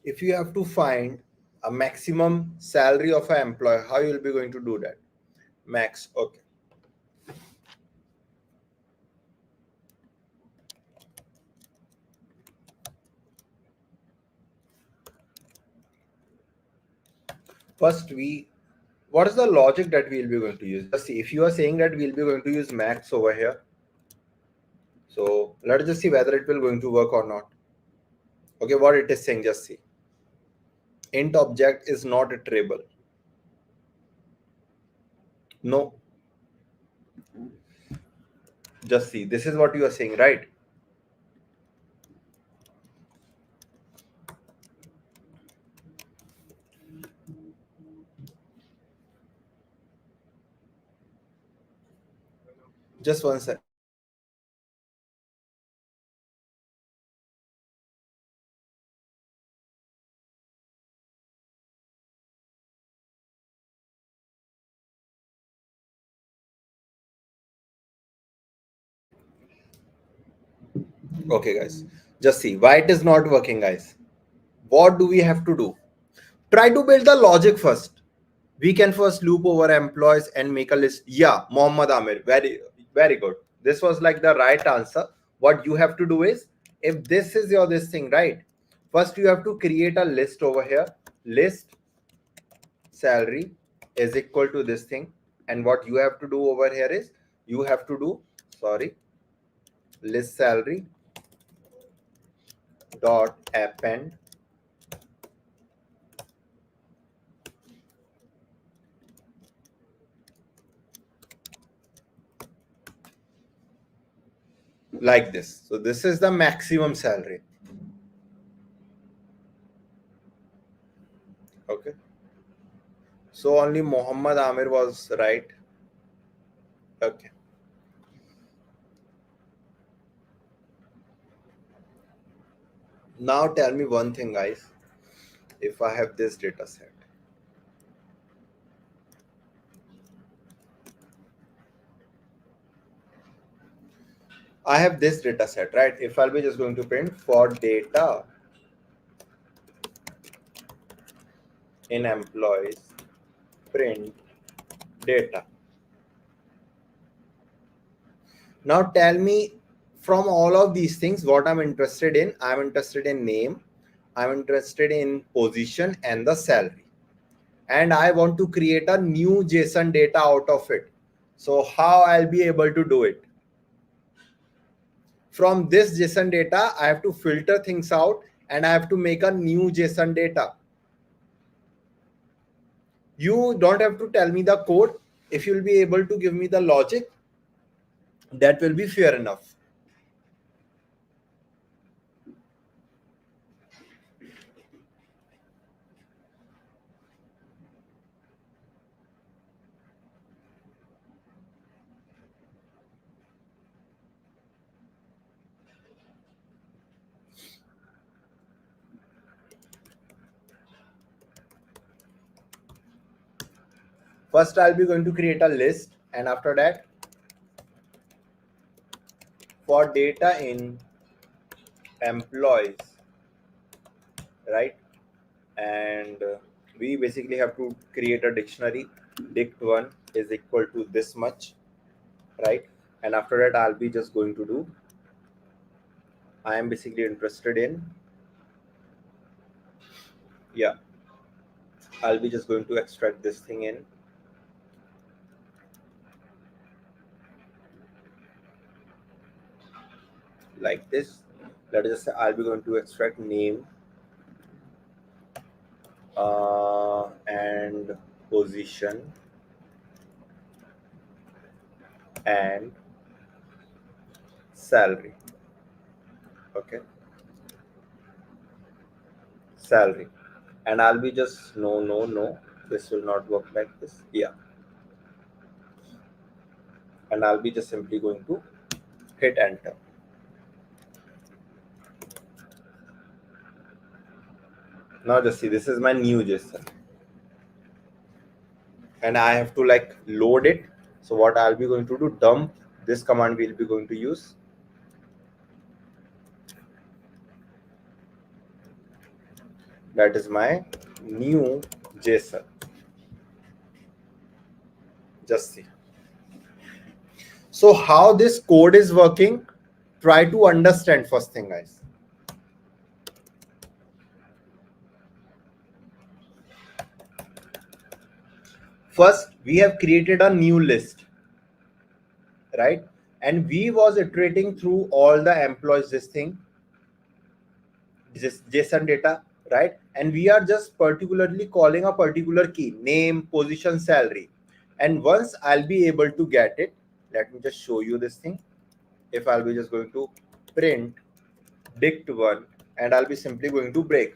if you have to find a maximum salary of an employee, how you will be going to do that? Max. Okay. First, what is the logic that we will be going to use? Just see, if you are saying that we'll be going to use max over here, so let's just see whether it will going to work or not. Okay, what it is saying, just see. Int object is not iterable. No. Just see, this is what you are saying, right? Just one sec. Okay, guys. Just see why it is not working, guys. What do we have to do? Try to build the logic first. We can first loop over employees and make a list. Yeah, Muhammad Amir. Very good. This was like the right answer. What you have to do is, if this is your this thing, right? First, you have to create a list over here. List salary is equal to this thing. And what you have to do over here is, you have to do, sorry, list salary dot append like this. So this is the maximum salary. Okay. So only Muhammad Amir was right. Okay. Now tell me one thing, guys. If I have this data set, I have this data set, right? If I'll be just going to print for data in employees, print data. Now tell me, from all of these things, what I'm interested in. I'm interested in name, I'm interested in position and the salary. And I want to create a new JSON data out of it. So how I'll be able to do it? From this JSON data, I have to filter things out and I have to make a new JSON data. You don't have to tell me the code. If you'll be able to give me the logic, that will be fair enough. First, I'll be going to create a list, and after that, for data in employees, right? And we basically have to create a dictionary. Dict1 is equal to this much, right? And after that, I'll be just going to do, I am basically interested in, yeah, I'll be just going to extract this thing in like this. Let us just say I'll be going to extract name and position and salary. Okay, salary. And I'll be just no, this will not work like this. Yeah, and I'll be just simply going to hit enter. Now just see, this is my new JSON and I have to like load it. So what I'll be going to do, dump, this command we'll be going to use. That is my new JSON. Just see. So how this code is working, try to understand first thing, guys. First, we have created a new list, right? And we was iterating through all the employees, this thing, this JSON data, right? And we are just particularly calling a particular key, name, position, salary. And once I'll be able to get it, let me just show you this thing. If I'll be just going to print dict1 and I'll be simply going to break.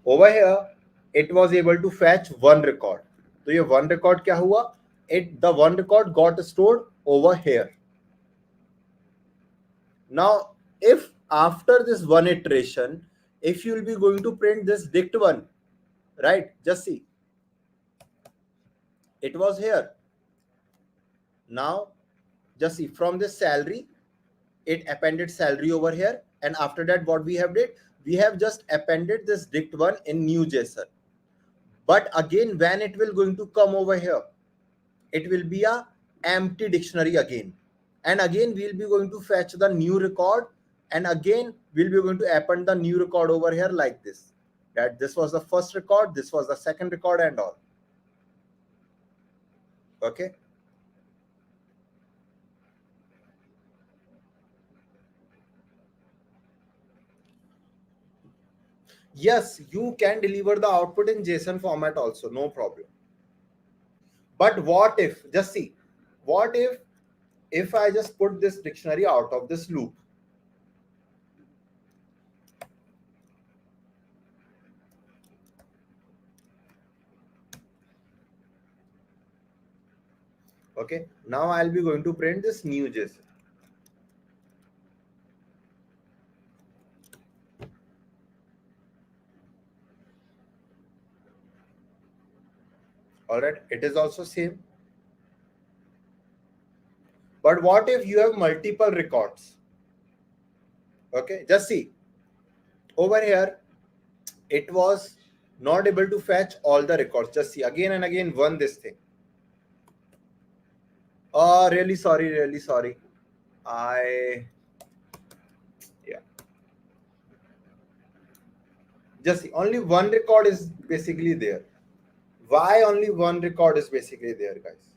Over here, it was able to fetch one record. So ये one record क्या हुआ? The one record got stored over here. Now, if after this one iteration, if you will be going to print this dict1, right? Just see. It was here. Now, just see, from this salary, it appended salary over here. And after that, what we have did, we have just appended this dict1 in new JSON. But again, when it will going to come over here, it will be a empty dictionary again. And again, we'll be going to fetch the new record. And again, we'll be going to append the new record over here like this. That this was the first record, this was the second record and all. Okay. Yes, you can deliver the output in JSON format also, no problem. But what if, just see, what if I just put this dictionary out of this loop? Okay, now I'll be going to print this new JSON. All right, it is also same. But what if you have multiple records? Okay, just see. Over here, it was not able to fetch all the records. Just see, again and again, this thing. Oh, really sorry. Yeah. Just see, only one record is basically there. Why only one record is basically there, guys?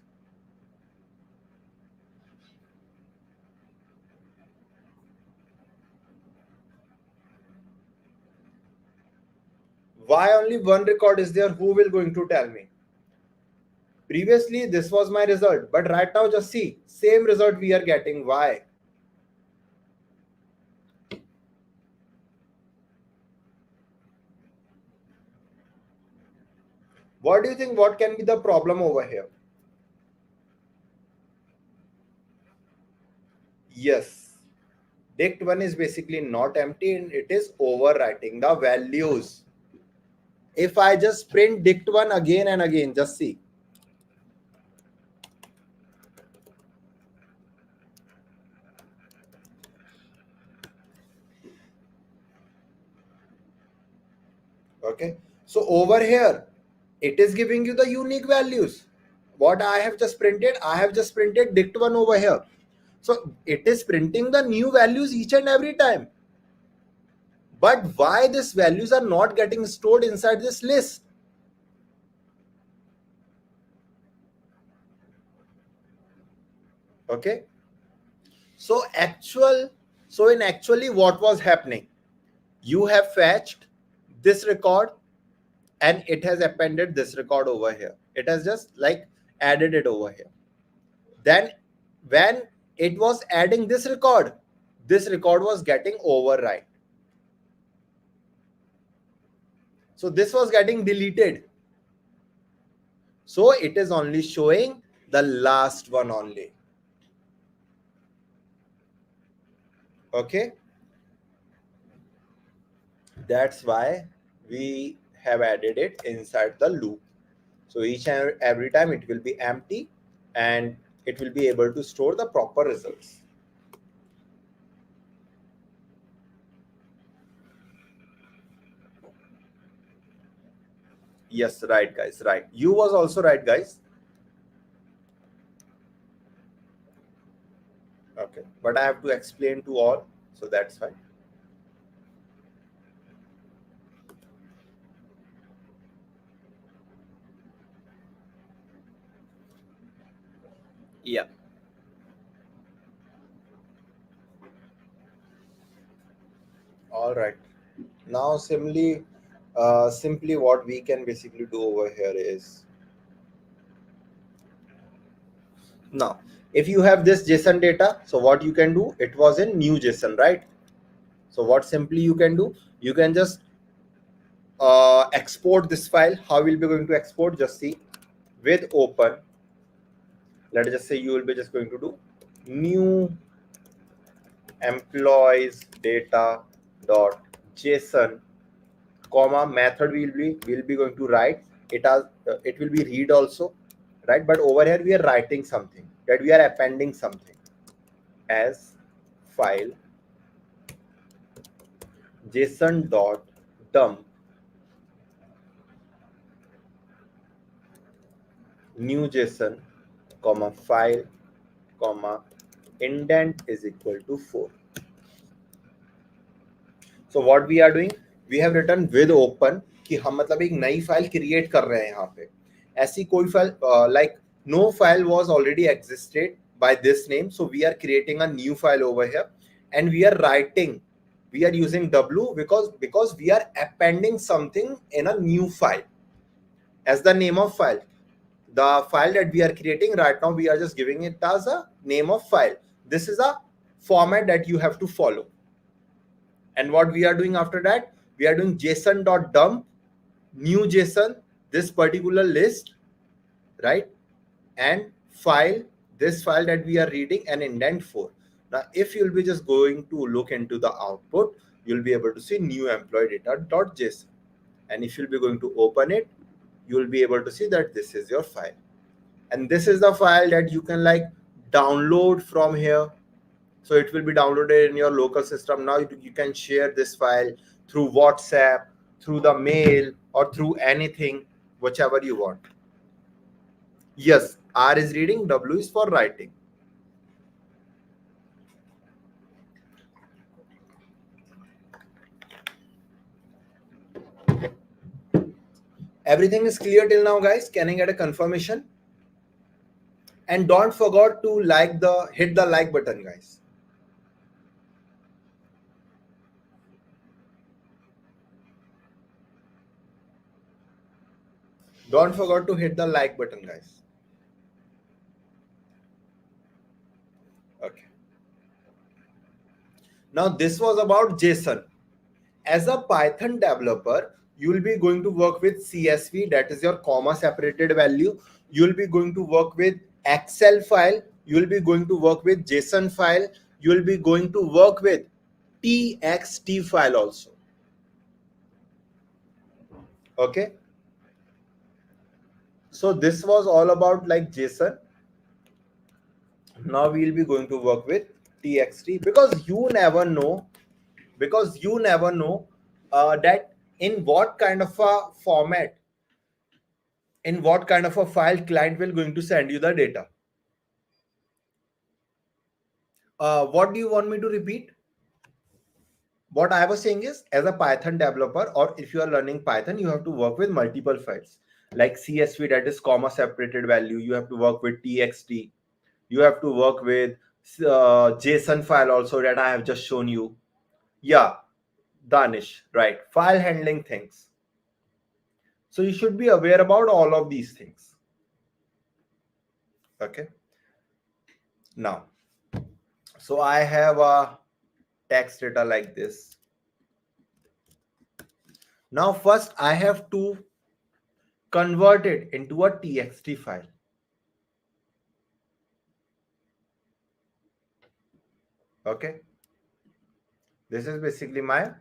Why only one record is there? Who will going to tell me? Previously, this was my result, but right now, just see, same result we are getting. Why? What do you think? What can be the problem over here? Yes, dict1 is basically not empty and it is overwriting the values. If I just print dict1 again and again, just see. Okay, so over here, it is giving you the unique values. What I have just printed dict1 over here. So it is printing the new values each and every time. But why these values are not getting stored inside this list? Okay. So in actually what was happening? You have fetched this record and it has appended this record over here. It has just like added it over here. Then when it was adding this record was getting overwrite. So this was getting deleted. So it is only showing the last one only. Okay. That's why we have added it inside the loop. So each and every time it will be empty and it will be able to store the proper results. Yes, right, guys. Right. You was also right, guys. Okay. But I have to explain to all, so that's fine. Yeah. All right. Now, simply what we can basically do over here is, now, if you have this JSON data, so what you can do, it was in new JSON, right? So what simply you can do, you can just export this file. How will be going to export? Just see, with open, let us just say you will be just going to do new employees data dot JSON, comma, method will be going to write it as it will be read also, right? But over here we are writing something, that we are appending something as file JSON dot dump new JSON, comma, file, comma, indent is equal to 4. So what we are doing, we have written with open कि हम मतलब एक नई file create कर रहे हैं यहाँ पे. ऐसी कोई file like no file was already existed by this name, so we are creating a new file over here, and we are writing, we are using w because we are appending something in a new file as the name of file. The file that we are creating right now, we are just giving it as a name of file. This is a format that you have to follow. And what we are doing after that, we are doing json.dump new JSON, this particular list, right? And file, this file that we are reading, and indent 4. Now, if you'll be just going to look into the output, you'll be able to see new employee data.json. And if you'll be going to open it, you'll be able to see that this is your file. And this is the file that you can like download from here. So it will be downloaded in your local system. Now you can share this file through WhatsApp, through the mail, or through anything, whichever you want. Yes, R is reading, W is for writing. Everything is clear till now, guys? Can I get a confirmation? And don't forget to hit the like button, guys. Don't forget to hit the like button, guys. Okay. Now this was about JSON. As a Python developer, you will be going to work with CSV, that is your comma separated value. You will be going to work with Excel file. You will be going to work with JSON file. You will be going to work with TXT file also. Okay. So this was all about like JSON. Now we will be going to work with TXT, because you never know that in what kind of a format, in what kind of a file client will going to send you the data. What do you want me to repeat? What I was saying is, as a Python developer, or if you are learning Python, you have to work with multiple files like CSV, that is comma separated value. You have to work with TXT. You have to work with JSON file also, that I have just shown you. Yeah, Danish, right? File handling things. So you should be aware about all of these things. Okay. Now, so I have a text data like this. Now, first I have to convert it into a TXT file. Okay. This is basically my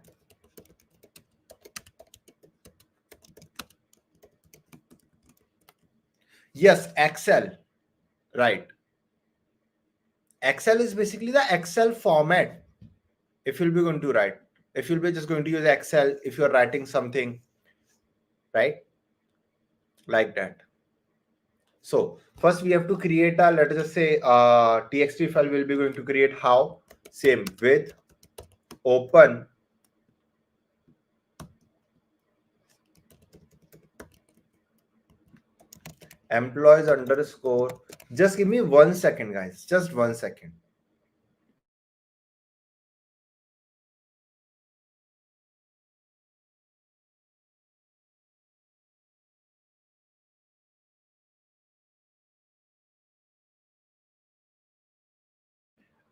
Excel, right? Excel is basically the Excel format. If you'll be going to write, if you'll be just going to use Excel, if you're writing something, right? like that. So first we have to create a, let us just say, txt file. We'll be going to create how, same with open employees underscore. Just give me 1 second, guys, just 1 second.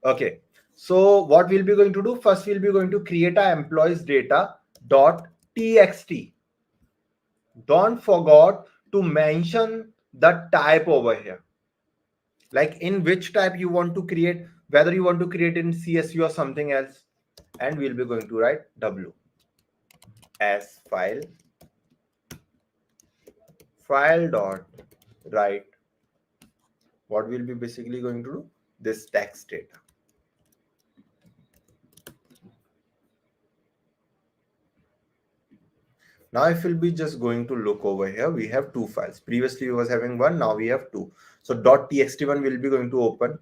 Okay, so what we'll be going to do first, we'll be going to create a employees data dot txt. Don't forget to mention the type over here, like in which type you want to create, whether you want to create in CSV or something else. And we'll be going to write w as file dot write. What we'll be basically going to do, this text data. Now if we'll be just going to look over here, we have two files. Previously we was having one, now we have two. So .txt one will be going to open.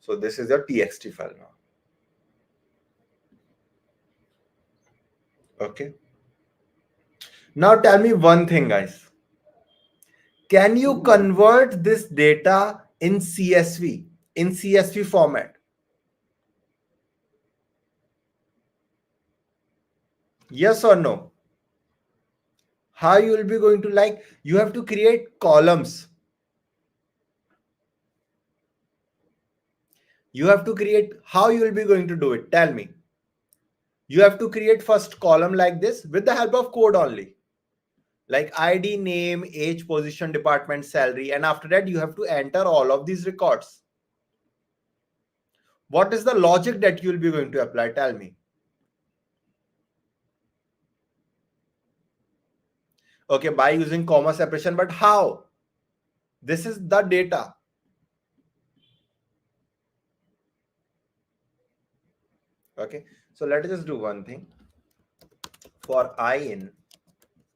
So this is your txt file now. Okay. Now tell me one thing, guys. Can you convert this data in CSV format? Yes or no? How you will be going to, like, you have to create columns. You have to create, how you will be going to do it? Tell me. You have to create first column like this with the help of code only. Like ID, name, age, position, department, salary. And after that, you have to enter all of these records. What is the logic that you will be going to apply? Tell me. Okay, by using comma separation, but how? This is the data. Okay, so let us just do one thing. For I in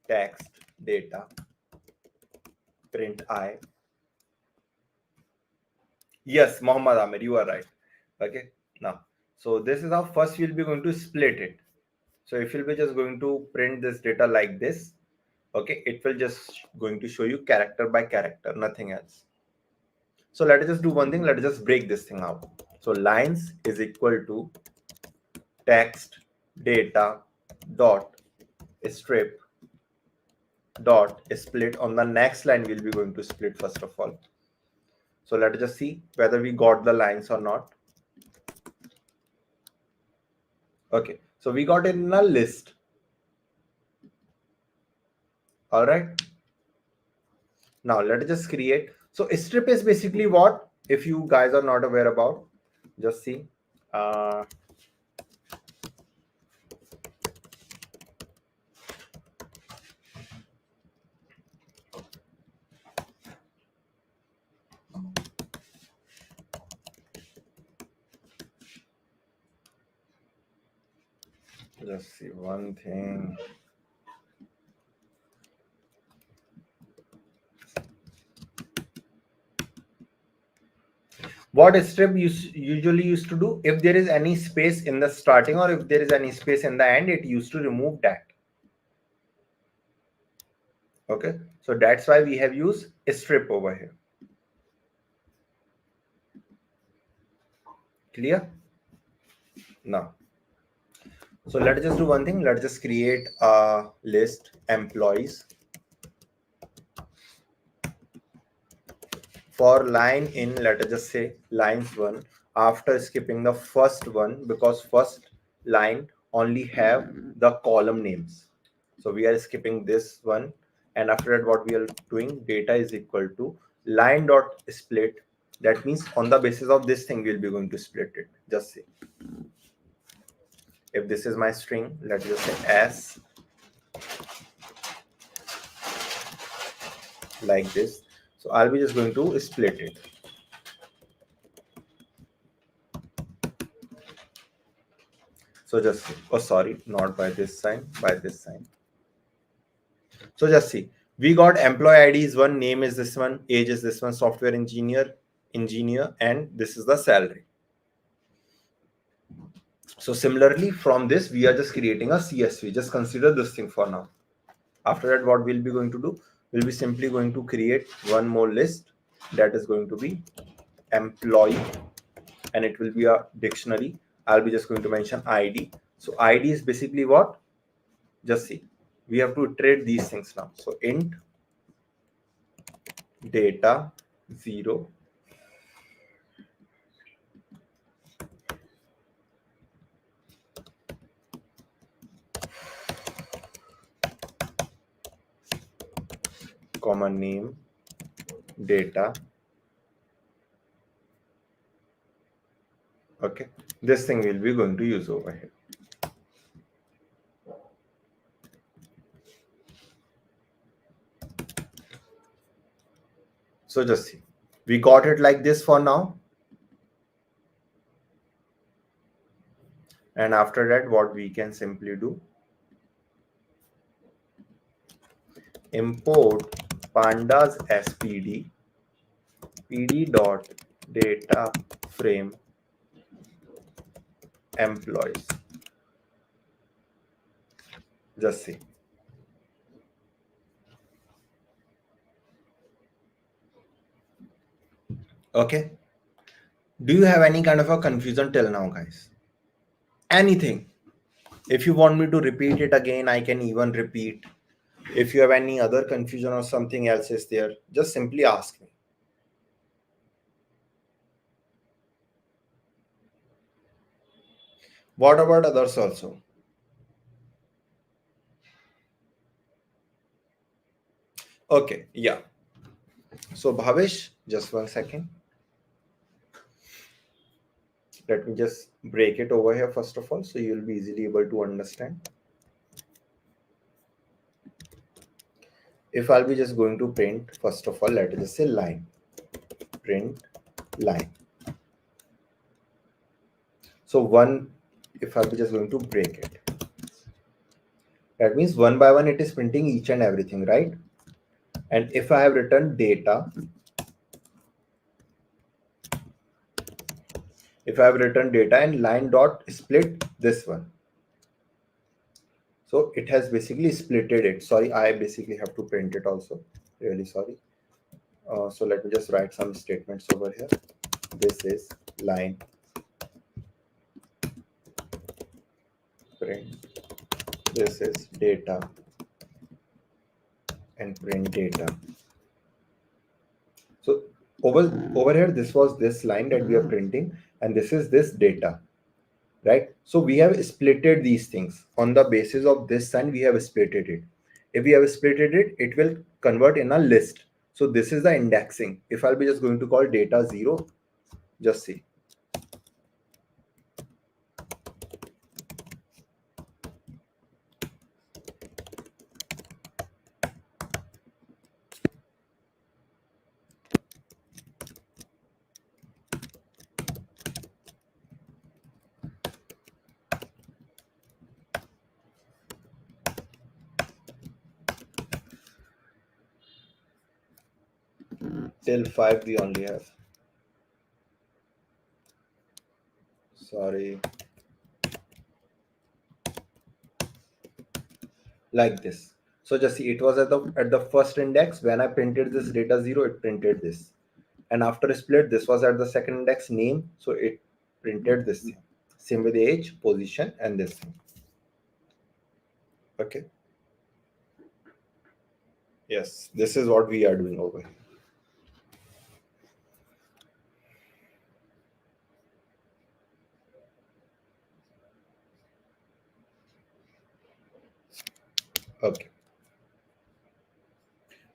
text data, print I. Yes, Muhammad Amir, you are right. Okay, now, so this is how first we'll be going to split it. So if you'll be just going to print this data like this, okay, it will just going to show you character by character, nothing else. So let us just do one thing. Let us just break this thing out. So lines is equal to text data dot strip dot split. On the next line we'll be going to split first of all. So let's just see whether we got the lines or not. Okay, so we got it in a list. All right, now let's just create. So strip is basically what, if you guys are not aware about, just see. Just see one thing. What strip usually used to do, if there is any space in the starting or if there is any space in the end, it used to remove that. Okay, so that's why we have used strip over here. Clear? Now, so let's just do one thing. Let's just create a list employees for line in, let us just say lines 1, after skipping the first one, because first line only have the column names. So we are skipping this one, and after that what we are doing, data is equal to line dot split. That means on the basis of this thing we'll be going to split it. Just say, if this is my string, let's just say s, like this. So I'll be just going to split it. So just, oh sorry, not by this sign, by this sign. So just see, we got employee ID is one, name is this one, age is this one, software engineer, and this is the salary. So similarly, from this, we are just creating a CSV. Just consider this thing for now. After that, what we'll be going to do, we'll be simply going to create one more list that is going to be employee, and it will be a dictionary. I'll be just going to mention ID. So ID is basically what? Just see, we have to iterate these things now. So int data 0, comma name data. Okay, this thing we'll be going to use over here. So just see, we got it like this for now. And after that, what we can simply do, import pandas spd pd dot data frame employees. Just see. Okay. Do you have any kind of a confusion till now, guys? Anything? If you want me to repeat it again, I can even repeat. If you have any other confusion or something else is there, just simply ask me. What about others also? Okay, yeah. So Bhavesh, just 1 second. Let me just break it over here first of all, so you'll be easily able to understand. If I'll be just going to print, first of all, let us just say line, print line. So one, if I'll be just going to break it, that means one by one it is printing each and everything, right? And if I have written data, and line dot split this one, so it has basically splitted it. Sorry, I basically have to print it also, really sorry. So let me just write some statements over here. This is line print, this is data and print data. So over here, this was this line that we are printing, and this is this data, right? So we have splitted these things on the basis of this sign. We have splitted it. If we have splitted it, it will convert in a list. So this is the indexing. If I'll be just going to call data 0, just see. Till 5 we only have. Sorry. Like this. So just see, it was at the first index. When I printed this data 0, it printed this. And after a split, this was at the second index name. So it printed this thing. Same with age, position, and this thing. Okay. Yes, this is what we are doing over here. Okay.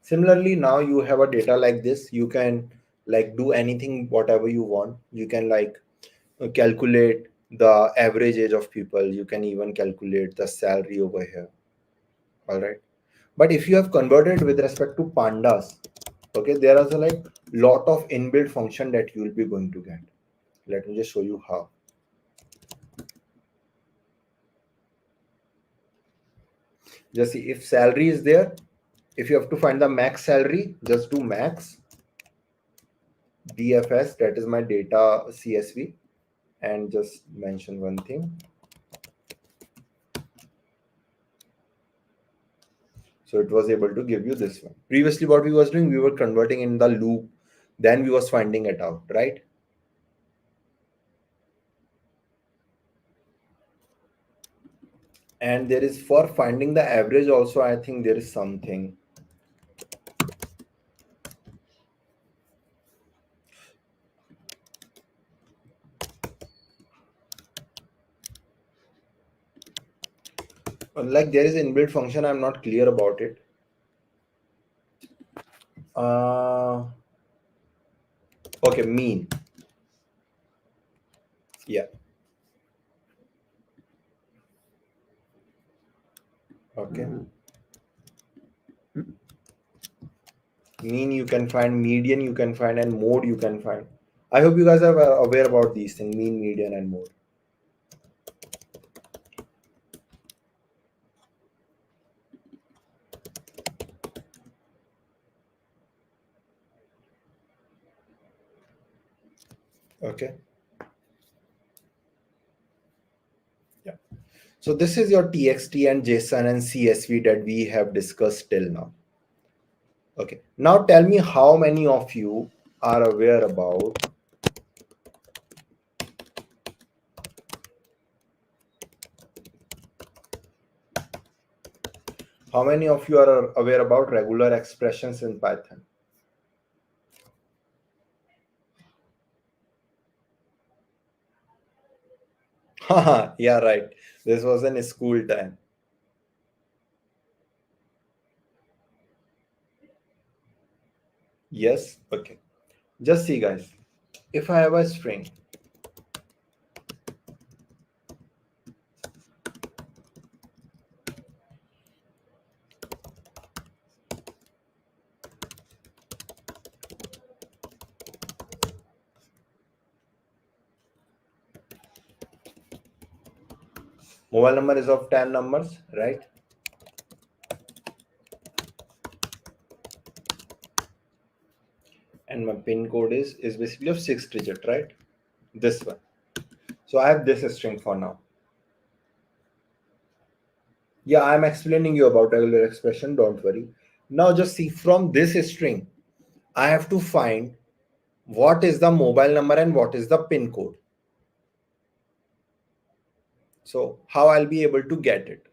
Similarly, now you have a data like this. You can like do anything, whatever you want. You can like calculate the average age of people. You can even calculate the salary over here. All right. But if you have converted with respect to pandas, okay, there is a like lot of inbuilt function that you will be going to get. Let me just show you how. Just see, if salary is there, If you have to find the max salary, just do max dfs, that is my data csv, and just mention one thing. So it was able to give you this one. Previously what we was doing, we were converting in the loop, then we was finding it out, right? And there is, for finding the average also, I think there is something. Like there is inbuilt function, I'm not clear about it. Okay, mean. Yeah. Okay. Mean you can find, median you can find, and mode you can find. I hope you guys are aware about these things, mean, median, and mode. Okay. Yeah. So this is your txt and json and csv that we have discussed till now. Okay. Now tell me how many of you are aware about regular expressions in Python? Haha, yeah, right. This was in school time. Yes. Okay. Just see, guys. If I have a string, mobile number is of 10 numbers, right? And my pin code is basically of 6 digit, right? This one. So I have this string for now. Yeah, I'm explaining you about regular expression, don't worry. Now just see, from this string, I have to find what is the mobile number and what is the pin code. So how I'll be able to get it?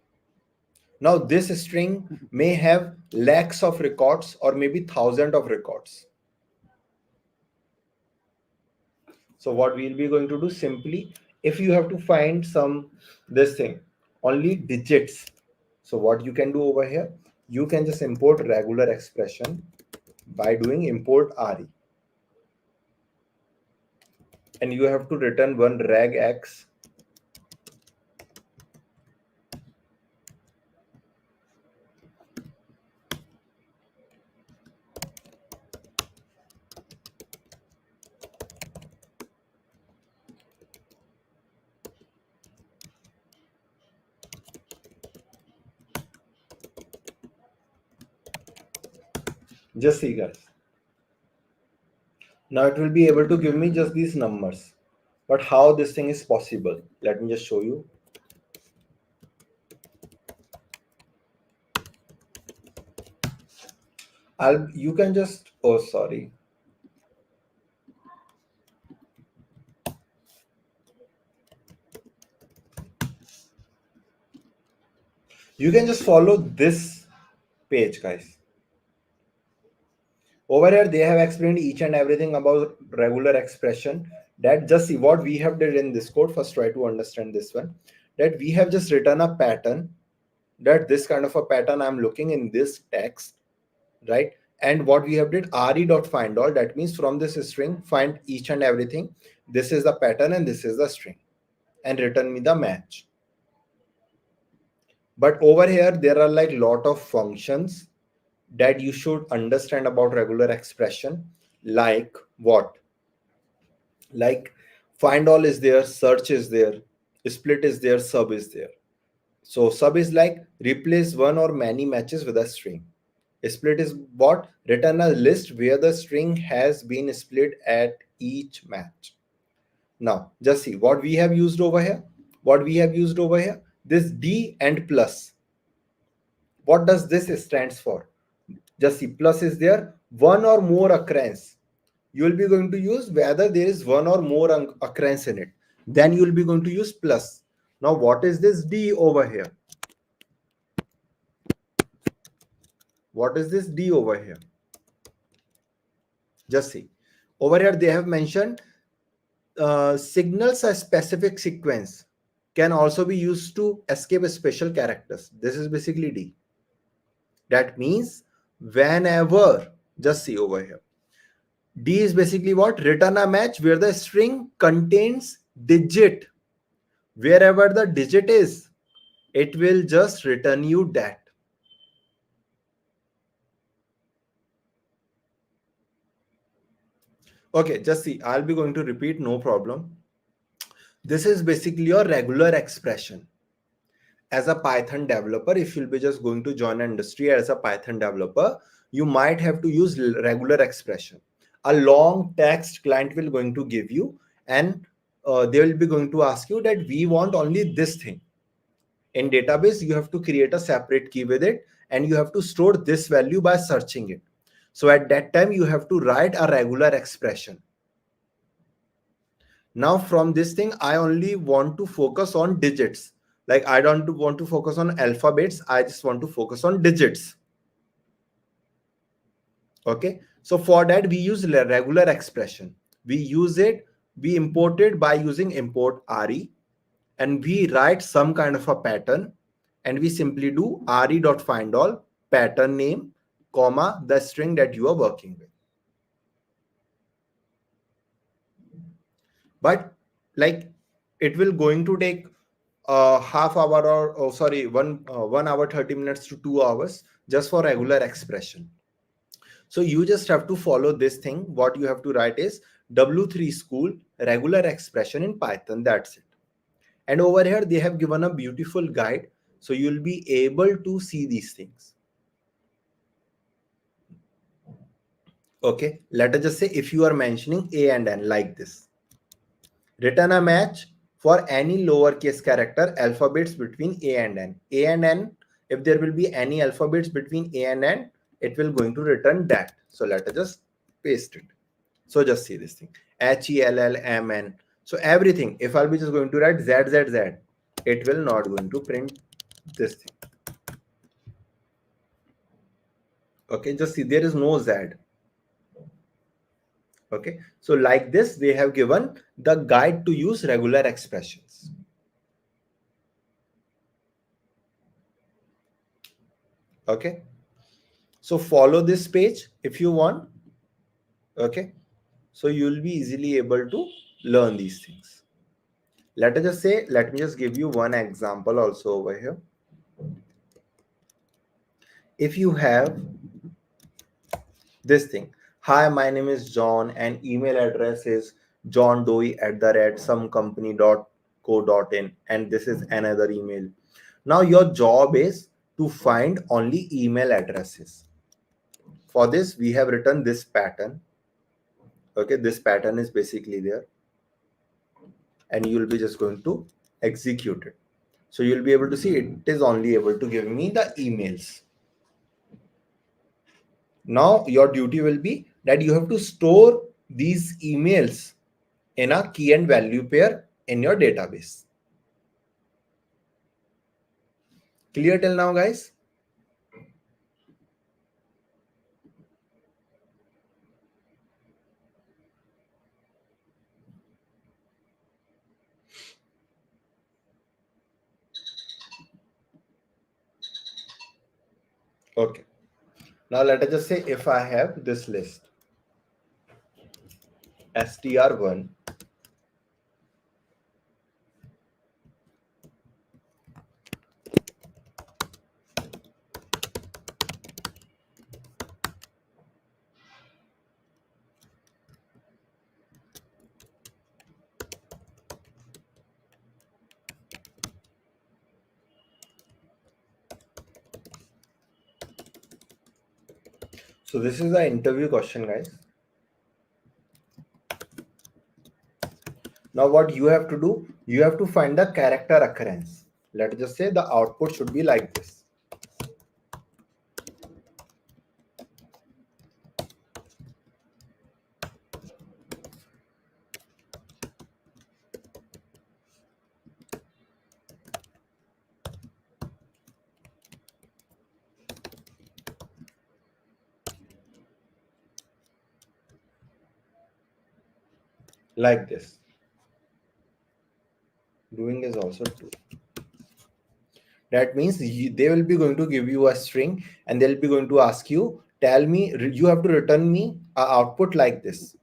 Now this string may have lakhs of records or maybe thousands of records. So what we'll be going to do, simply, if you have to find this thing, only digits. So what you can do over here, you can just import regular expression by doing import re. And you have to return one regx. Just see, guys. Now it will be able to give me just these numbers. But how this thing is possible? Let me just show you. You can just, oh, sorry. You can just follow this page, guys. Over here, they have explained each and everything about regular expression. That just see what we have did in this code. First, try to understand this one. That we have just written a pattern. That this kind of a pattern I'm looking in this text, right? And what we have did re.find all. That means from this string, find each and everything. This is the pattern and this is the string, and return me the match. But over here, there are like lot of functions that you should understand about regular expression. Like what? Like find all is there, search is there, split is there, sub is there. So sub is like replace one or many matches with a string. Split is what? Return a list where the string has been split at each match. Now, just see what we have used over here. What we have used over here, this D and plus. What does this stands for? Just see, plus is there, one or more occurrence. You will be going to use whether there is one or more occurrence in it. Then you will be going to use plus. Now, what is this D over here? What is this D over here? Just see. Over here, they have mentioned signals a specific sequence can also be used to escape special characters. This is basically D. That means whenever, just see over here, D is basically what? Return a match where the string contains digit. Wherever the digit is, it will just return you that. Okay, just see, I'll be going to repeat, no problem. This is basically your regular expression. As a Python developer, if you'll be just going to join an industry as a Python developer, you might have to use regular expression. A long text client will going to give you, and they will be going to ask you that we want only this thing. In database, you have to create a separate key with it, and you have to store this value by searching it. So at that time, you have to write a regular expression. Now from this thing, I only want to focus on digits. Like I don't want to focus on alphabets. I just want to focus on digits. Okay. So for that, we use regular expression. We use it, we import it by using import re, and we write some kind of a pattern, and we simply do re.findAll pattern name, comma, the string that you are working with. But like it will going to take half hour or oh, sorry, 1 hour 30 minutes to 2 hours just for regular expression. So you just have to follow this thing. What you have to write is W3 school regular expression in Python. That's it. And over here they have given a beautiful guide, so you'll be able to see these things. Okay, let us just say if you are mentioning a and n like this, return a match for any lowercase character alphabets between a and n. A and n, if there will be any alphabets between a and n, it will going to return that. So let us just paste it. So just see this thing, HELLMN. So everything, if I'll be just going to write ZZZ, it will not going to print this thing. Okay, just see, there is no Z. Okay, so like this, they have given the guide to use regular expressions. Okay, so follow this page if you want. Okay, so you'll be easily able to learn these things. Let us just say, let me just give you one example also over here. If you have this thing, hi, my name is John and email address is johndoe@somecompany.co.in, and this is another email. Now your job is to find only email addresses. For this, we have written this pattern. Okay, this pattern is basically there, and you'll be just going to execute it. So you'll be able to see it is only able to give me the emails. Now your duty will be that you have to store these emails in a key and value pair in your database. Clear till now, guys? Okay. Now let us just say if I have this list, str1, So this is the interview question, guys. Now what you have to do, you have to find the character occurrence. Let's just say the output should be like this. Like this. Doing is also true. That means they will be going to give you a string and they'll be going to ask you, tell me, you have to return me a output like this,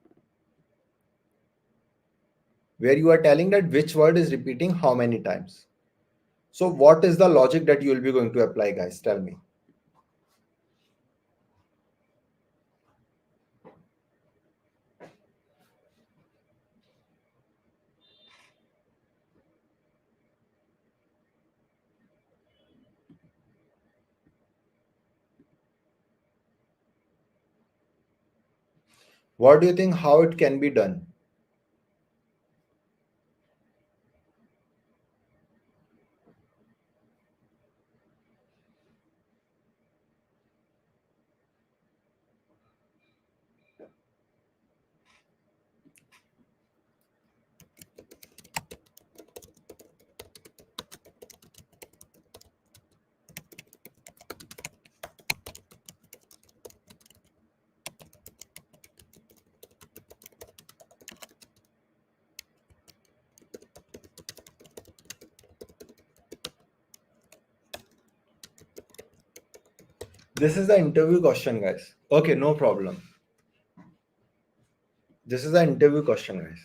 where you are telling that which word is repeating how many times. So what is the logic that you will be going to apply, guys? Tell me. What do you think how it can be done? This is the interview question, guys. Okay, no problem. This is the interview question, guys.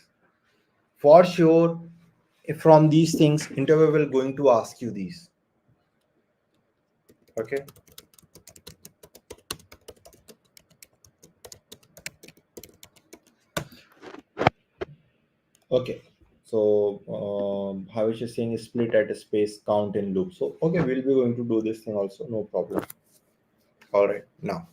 For sure, from these things, interview will going to ask you these. Okay. Okay. So how is she saying split at a space count in loop? So okay, we'll be going to do this thing also, no problem. All right, now.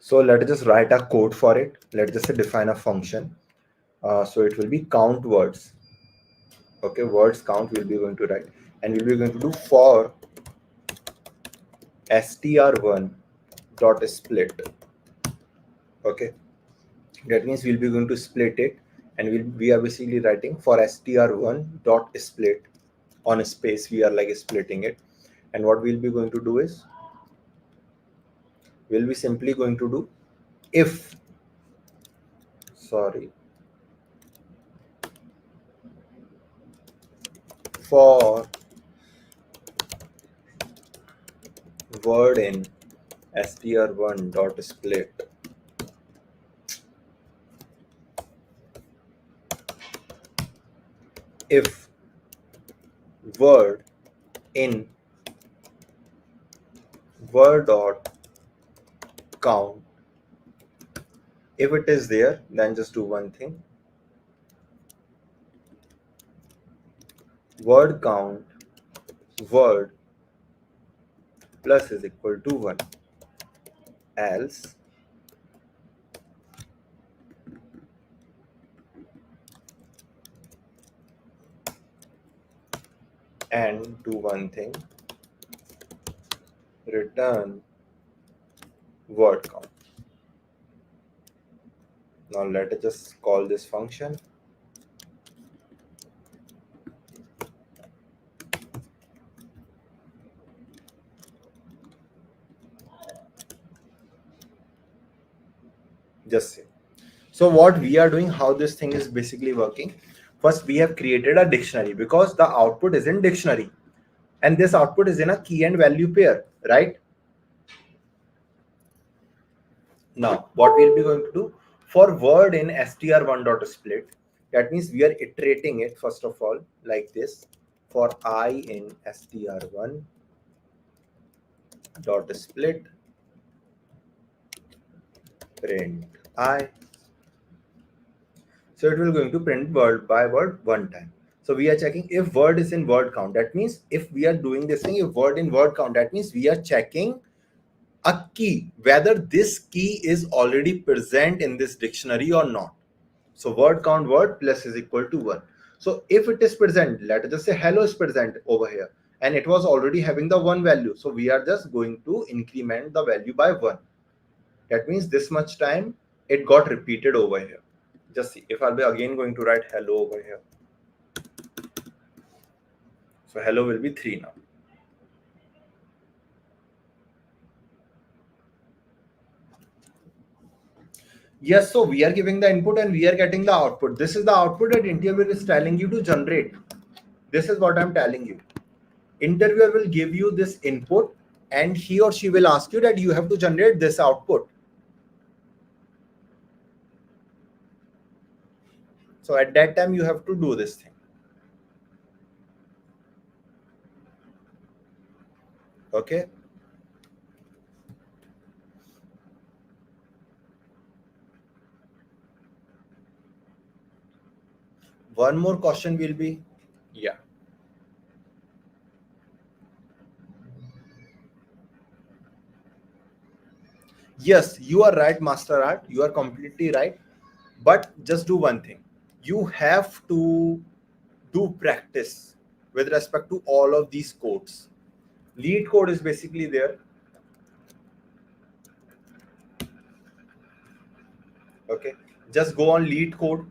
So let's just write a code for it. Let's just define a function. So it will be count words. Okay, words count we'll be going to write, and we'll be going to do for str1 dot split. Okay, that means we'll be going to split it, and we are basically writing for str1 dot split on a space. We are like splitting it, and what we'll be going to do is we'll be simply going to do if for word in str1 dot split if word in word dot count, if it is there, then just do one thing. Word count word plus is equal to 1, else and do one thing, return word count. Now let us just call this function. Just say. So what we are doing, how this thing is basically working. First, we have created a dictionary because the output is in dictionary, and this output is in a key and value pair, right? Now, what we'll be going to do for word in str1 dot split, that means we are iterating it first of all like this. For I in str1 dot split, print I. So it will going to print word by word one time. So we are checking if word is in word count. That means if we are doing this thing, if word in word count, that means we are checking a key, whether this key is already present in this dictionary or not. So word count word plus is equal to 1. So if it is present, let us just say hello is present over here, and it was already having the 1 value. So we are just going to increment the value by 1. That means this much time it got repeated over here. Just see, if I'll be again going to write hello over here. So hello will be 3 now. Yes, so we are giving the input and we are getting the output. This is the output that interviewer is telling you to generate. This is what I'm telling you. Interviewer will give you this input and he or she will ask you that you have to generate this output. So at that time, you have to do this thing. Okay. One more question will be, yeah. Yes, you are right, Master Art. You are completely right. But just do one thing. You have to do practice with respect to all of these codes. Lead code is basically there. Okay. Just go on lead code.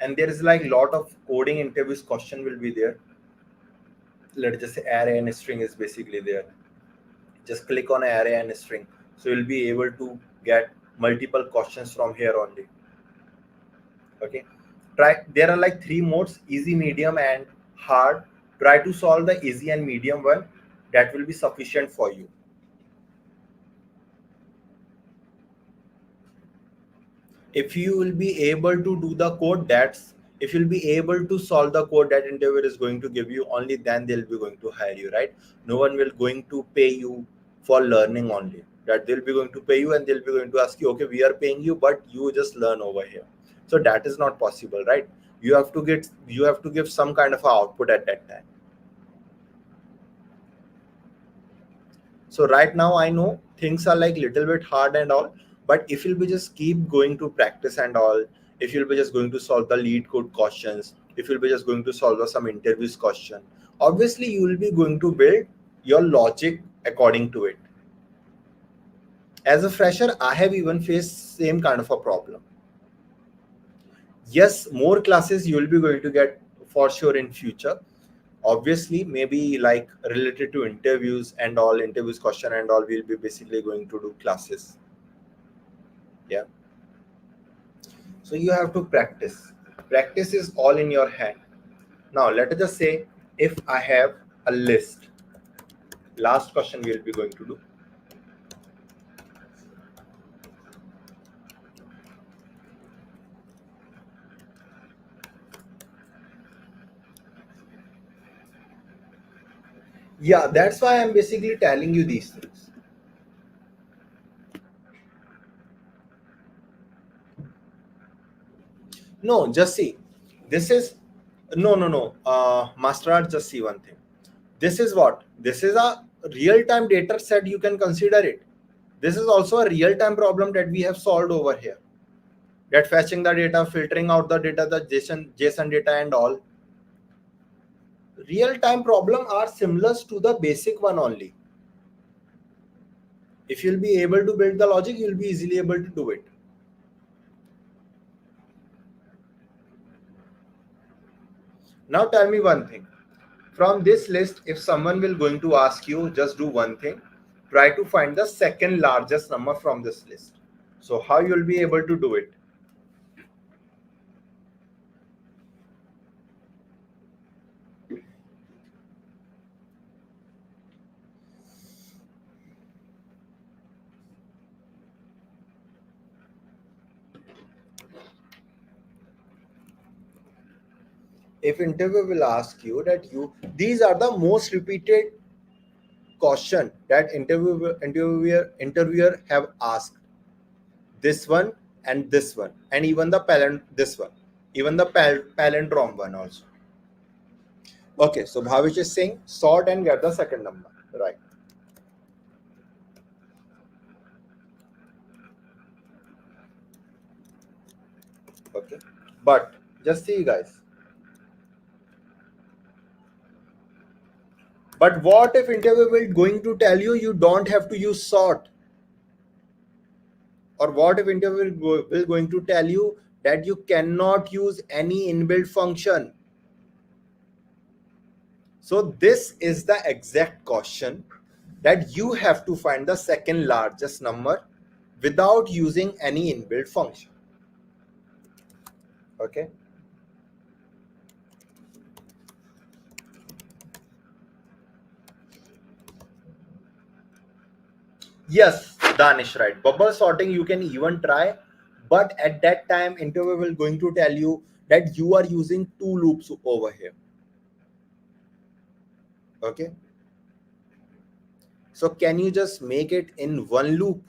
And there is like lot of coding interviews question will be there. Let's just say array and string is basically there. Just click on array and string, so you'll be able to get multiple questions from here only. Okay, try, there are like 3 modes: easy, medium and hard. Try to solve the easy and medium one. That will be sufficient for you. If you will be able to do the code, that's, if you'll be able to solve the code that interviewer is going to give you, only then they'll be going to hire you, right? No one will going to pay you for learning only. That they'll be going to pay you and they'll be going to ask you, okay, we are paying you, but you just learn over here. So that is not possible, right? You have to get, you have to give some kind of output at that time. So right now I know things are like little bit hard and all, but if you'll be just keep going to practice and all, if you'll be just going to solve the lead code questions, if you'll be just going to solve some interviews question, obviously you will be going to build your logic according to it. As a fresher, I have even faced same kind of a problem. Yes, more classes you will be going to get for sure in future. Obviously, maybe like related to interviews and all, interviews question and all, we'll be basically going to do classes. Yeah. So you have to practice. Practice is all in your hand. Now let us just say if I have a list. Last question we'll be going to do. Yeah, that's why I'm basically telling you these things. No, just see. This is no. Master Art, just see one thing. This is what? This is a real-time data set. You can consider it. This is also a real-time problem that we have solved over here. That fetching the data, filtering out the data, the JSON data and all. Real-time problem are similar to the basic one only. If you'll be able to build the logic, you'll be easily able to do it. Now tell me one thing. From this list, if someone will going to ask you, just do one thing. Try to find the second largest number from this list. So how you'll be able to do it? If interviewer will ask you that these are the most repeated question that interviewer have asked, this one and this one, and even the parent this one. even the palindrome one also. Okay, so Bhavish is saying sort and get the second number, right? Okay, but just see guys. But what if interview will going to tell you you don't have to use sort? Or what if interview will going to tell you that you cannot use any inbuilt function? So this is the exact question that you have to find the second largest number without using any inbuilt function. Okay. Yes, Danish, right. Bubble sorting you can even try, but at that time interview will going to tell you that you are using two loops over here. Okay. So can you just make it in one loop?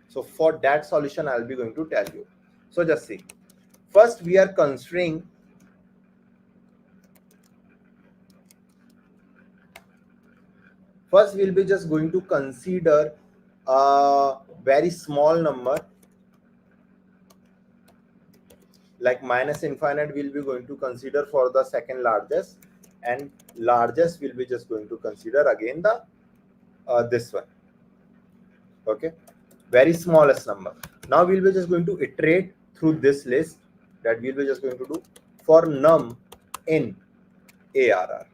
So for that solution, I'll be going to tell you. So just see. First, we are considering first we'll be just going to consider a very small number like minus infinite. We'll be going to consider for the second largest, and largest will be just going to consider again the this one. Okay, very smallest number. Now we'll be just going to iterate through this list that we'll be just going to do for num in ARR,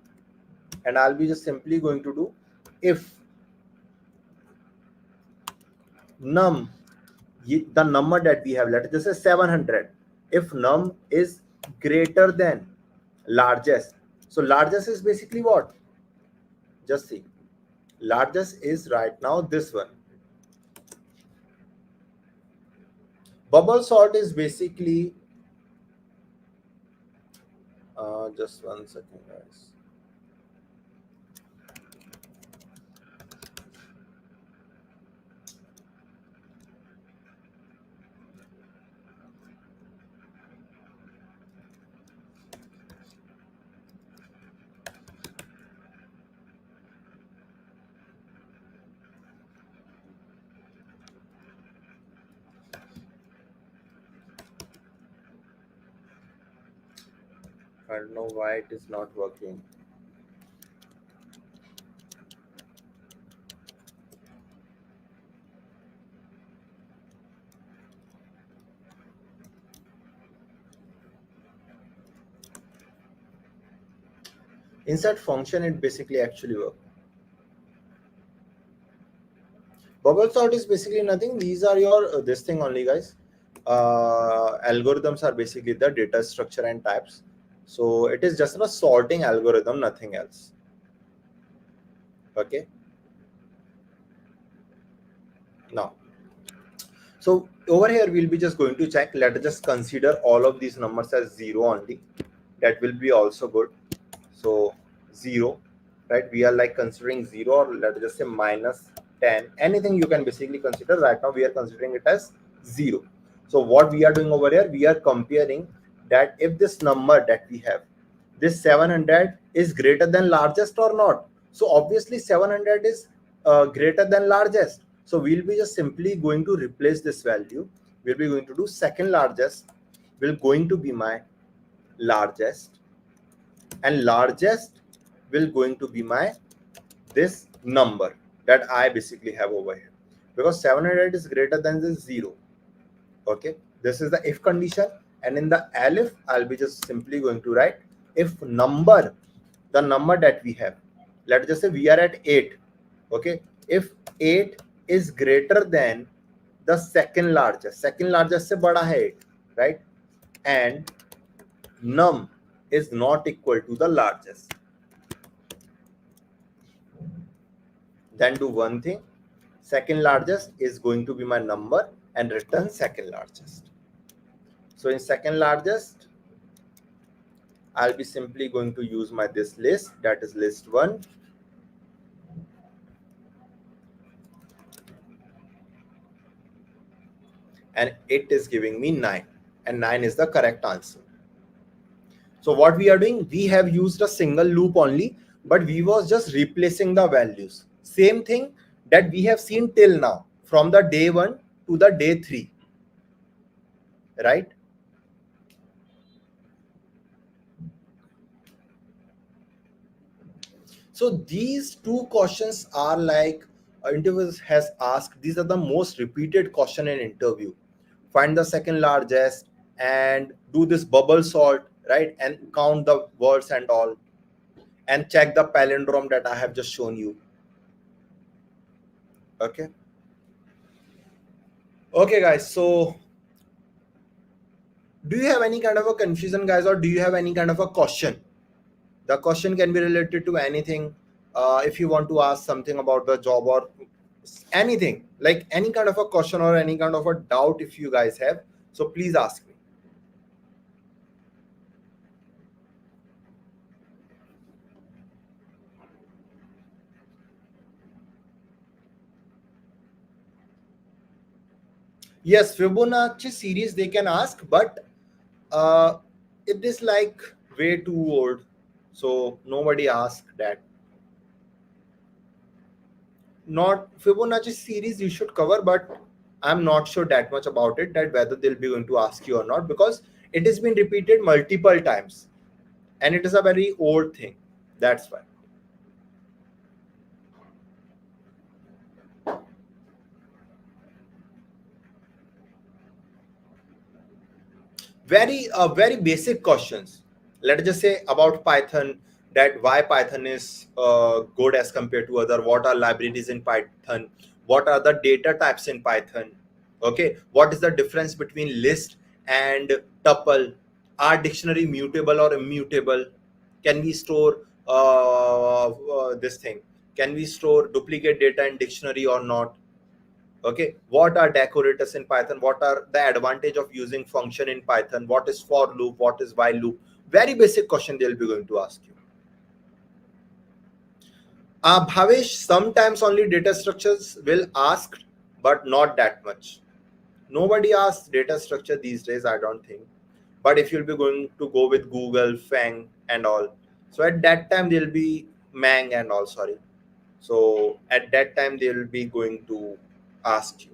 and I'll be just simply going to do if num, the number that we have, let's just say 700, if num is greater than largest. So largest is basically what? Just see, largest is right now this one. Bubble sort is basically just 1 second guys. I don't know why it is not working. Inside function it basically actually works. Bubble sort is basically nothing. These are your this thing only guys. Algorithms are basically the data structure and types. So it is just a sorting algorithm, nothing else. Okay. Now, so over here we'll be just going to check. Let us just consider all of these numbers as 0 only. That will be also good. So 0, right? We are like considering 0, or let us just say minus 10. Anything you can basically consider. Right now we are considering it as 0. So what we are doing over here, we are comparing that if this number that we have, this 700 is greater than largest or not. So obviously 700 is greater than largest. So we'll be just simply going to replace this value. We'll be going to do second largest will going to be my largest, and largest will going to be my this number that I basically have over here, because 700 is greater than this 0. Okay, this is the if condition, and in the elif I'll be just simply going to write if number, the number that we have, let's just say we are at 8. Okay, if 8 is greater than the second largest se bada hai 8, right, and num is not equal to the largest, then do one thing, second largest is going to be my number and return second largest. So in second largest I'll be simply going to use my this list, that is list 1. and it is giving me 9, and 9 is the correct answer. So what we are doing, we have used a single loop only, but we was just replacing the values. Same thing that we have seen till now, from the day 1 to the day 3, right? So these two questions are like interviewers has asked. These are the most repeated question in interview. Find the second largest and do this bubble sort, right? And count the words and all, and check the palindrome that I have just shown you. Okay. Okay, guys. So do you have any kind of a confusion, guys, or do you have any kind of a question? The question can be related to anything. If you want to ask something about the job or anything, like any kind of a question or any kind of a doubt, if you guys have, so please ask me. Yes, Fibonacci series they can ask, but uh, it is like way too old, so nobody asked that. Not Fibonacci series you should cover, but I'm not sure that much about it, that whether they'll be going to ask you or not, because it has been repeated multiple times and it is a very old thing. That's why. Very basic questions. Let's just say about Python, that why Python is good as compared to other, what are libraries in Python, what are the data types in Python, okay, what is the difference between list and tuple, are dictionary mutable or immutable, can we store this thing, can we store duplicate data in dictionary or not, okay, what are decorators in Python, what are the advantage of using function in Python, what is for loop, what is while loop. Very basic question they'll be going to ask you. Bhavesh, sometimes only data structures will ask, but not that much. Nobody asks data structure these days, I don't think. But if you'll be going to go with Google, Fang and all, so at that time they'll be Mang and all, sorry, so at that time they'll be going to ask you.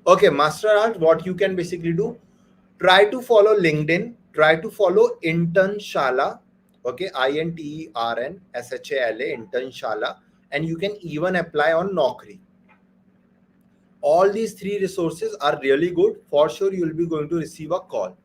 Okay, Master Art, what you can basically do, try to follow LinkedIn, try to follow Internshala, okay, Internshala, Internshala, and you can even apply on Naukri. All these three resources are really good. For sure, you will be going to receive a call.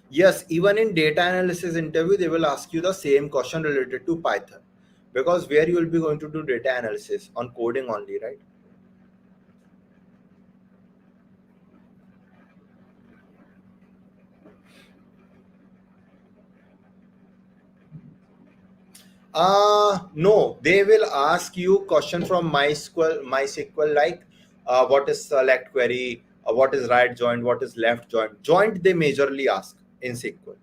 Yes, even in data analysis interview, they will ask you the same question related to Python, because where you will be going to do data analysis on coding only, right? No, they will ask you question from MySQL, like what is select query, what is right joint, what is left joint. Joint they majorly ask in SQL.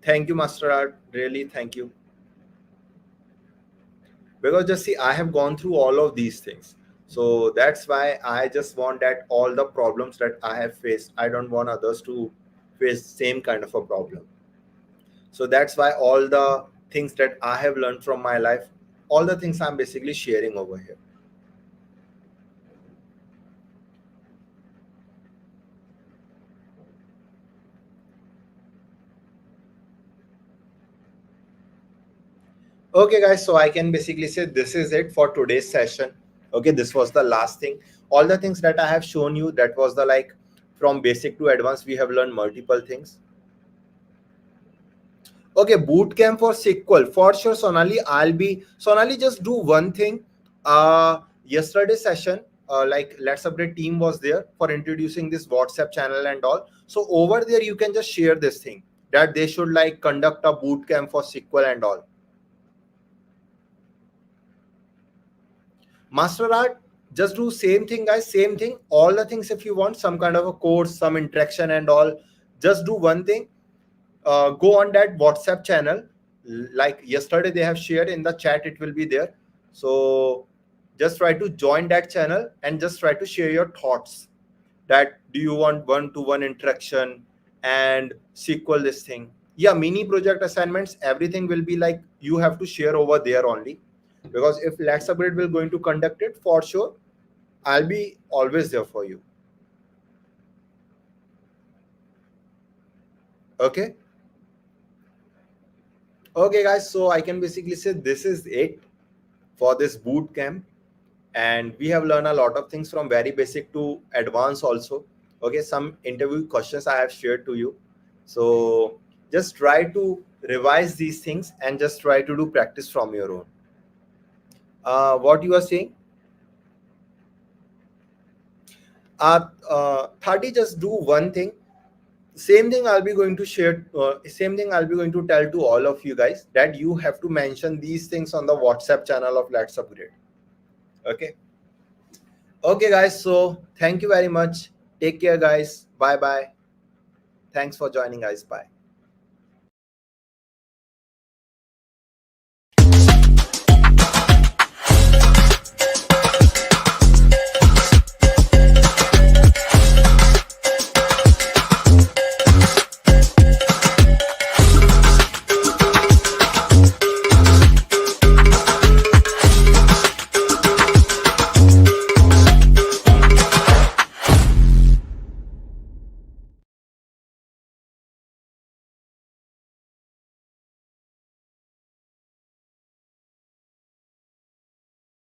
Thank you, Master Art. Really, thank you. Because just see, I have gone through all of these things. So that's why I just want that all the problems that I have faced, I don't want others to face same kind of a problem. So that's why all the things that I have learned from my life, all the things I'm basically sharing over here. Okay, guys, so I can basically say this is it for today's session. Okay, this was the last thing. All the things that I have shown you, that was the like from basic to advanced, we have learned multiple things. Okay, bootcamp for SQL for sure, Sonali. Sonali. Just do one thing. Yesterday session, like Let's Upgrade team was there for introducing this WhatsApp channel and all. So over there, you can just share this thing that they should like conduct a bootcamp for SQL and all. Master Art, Just do same thing, guys, same thing, all the things. If you want some kind of a course, some interaction and all, just do one thing. Go on that WhatsApp channel, like yesterday they have shared in the chat, it will be there. So just try to join that channel and just try to share your thoughts, that do you want one-to-one interaction and SQL this thing. Yeah, mini project assignments, everything will be like you have to share over there only, because if Let's Upgrade will going to conduct it, for sure I'll be always there for you. Okay. Okay, guys. So I can basically say this is it for this boot camp, and we have learned a lot of things from very basic to advanced also. Okay, some interview questions I have shared to you. So just try to revise these things and just try to do practice from your own. What you are saying? 30, just do one thing. Same thing I'll be going to share, same thing I'll be going to tell to all of you guys, that you have to mention these things on the WhatsApp channel of Let's Upgrade. Okay. Okay, guys. So thank you very much. Take care, guys. Bye bye. Thanks for joining, guys. Bye.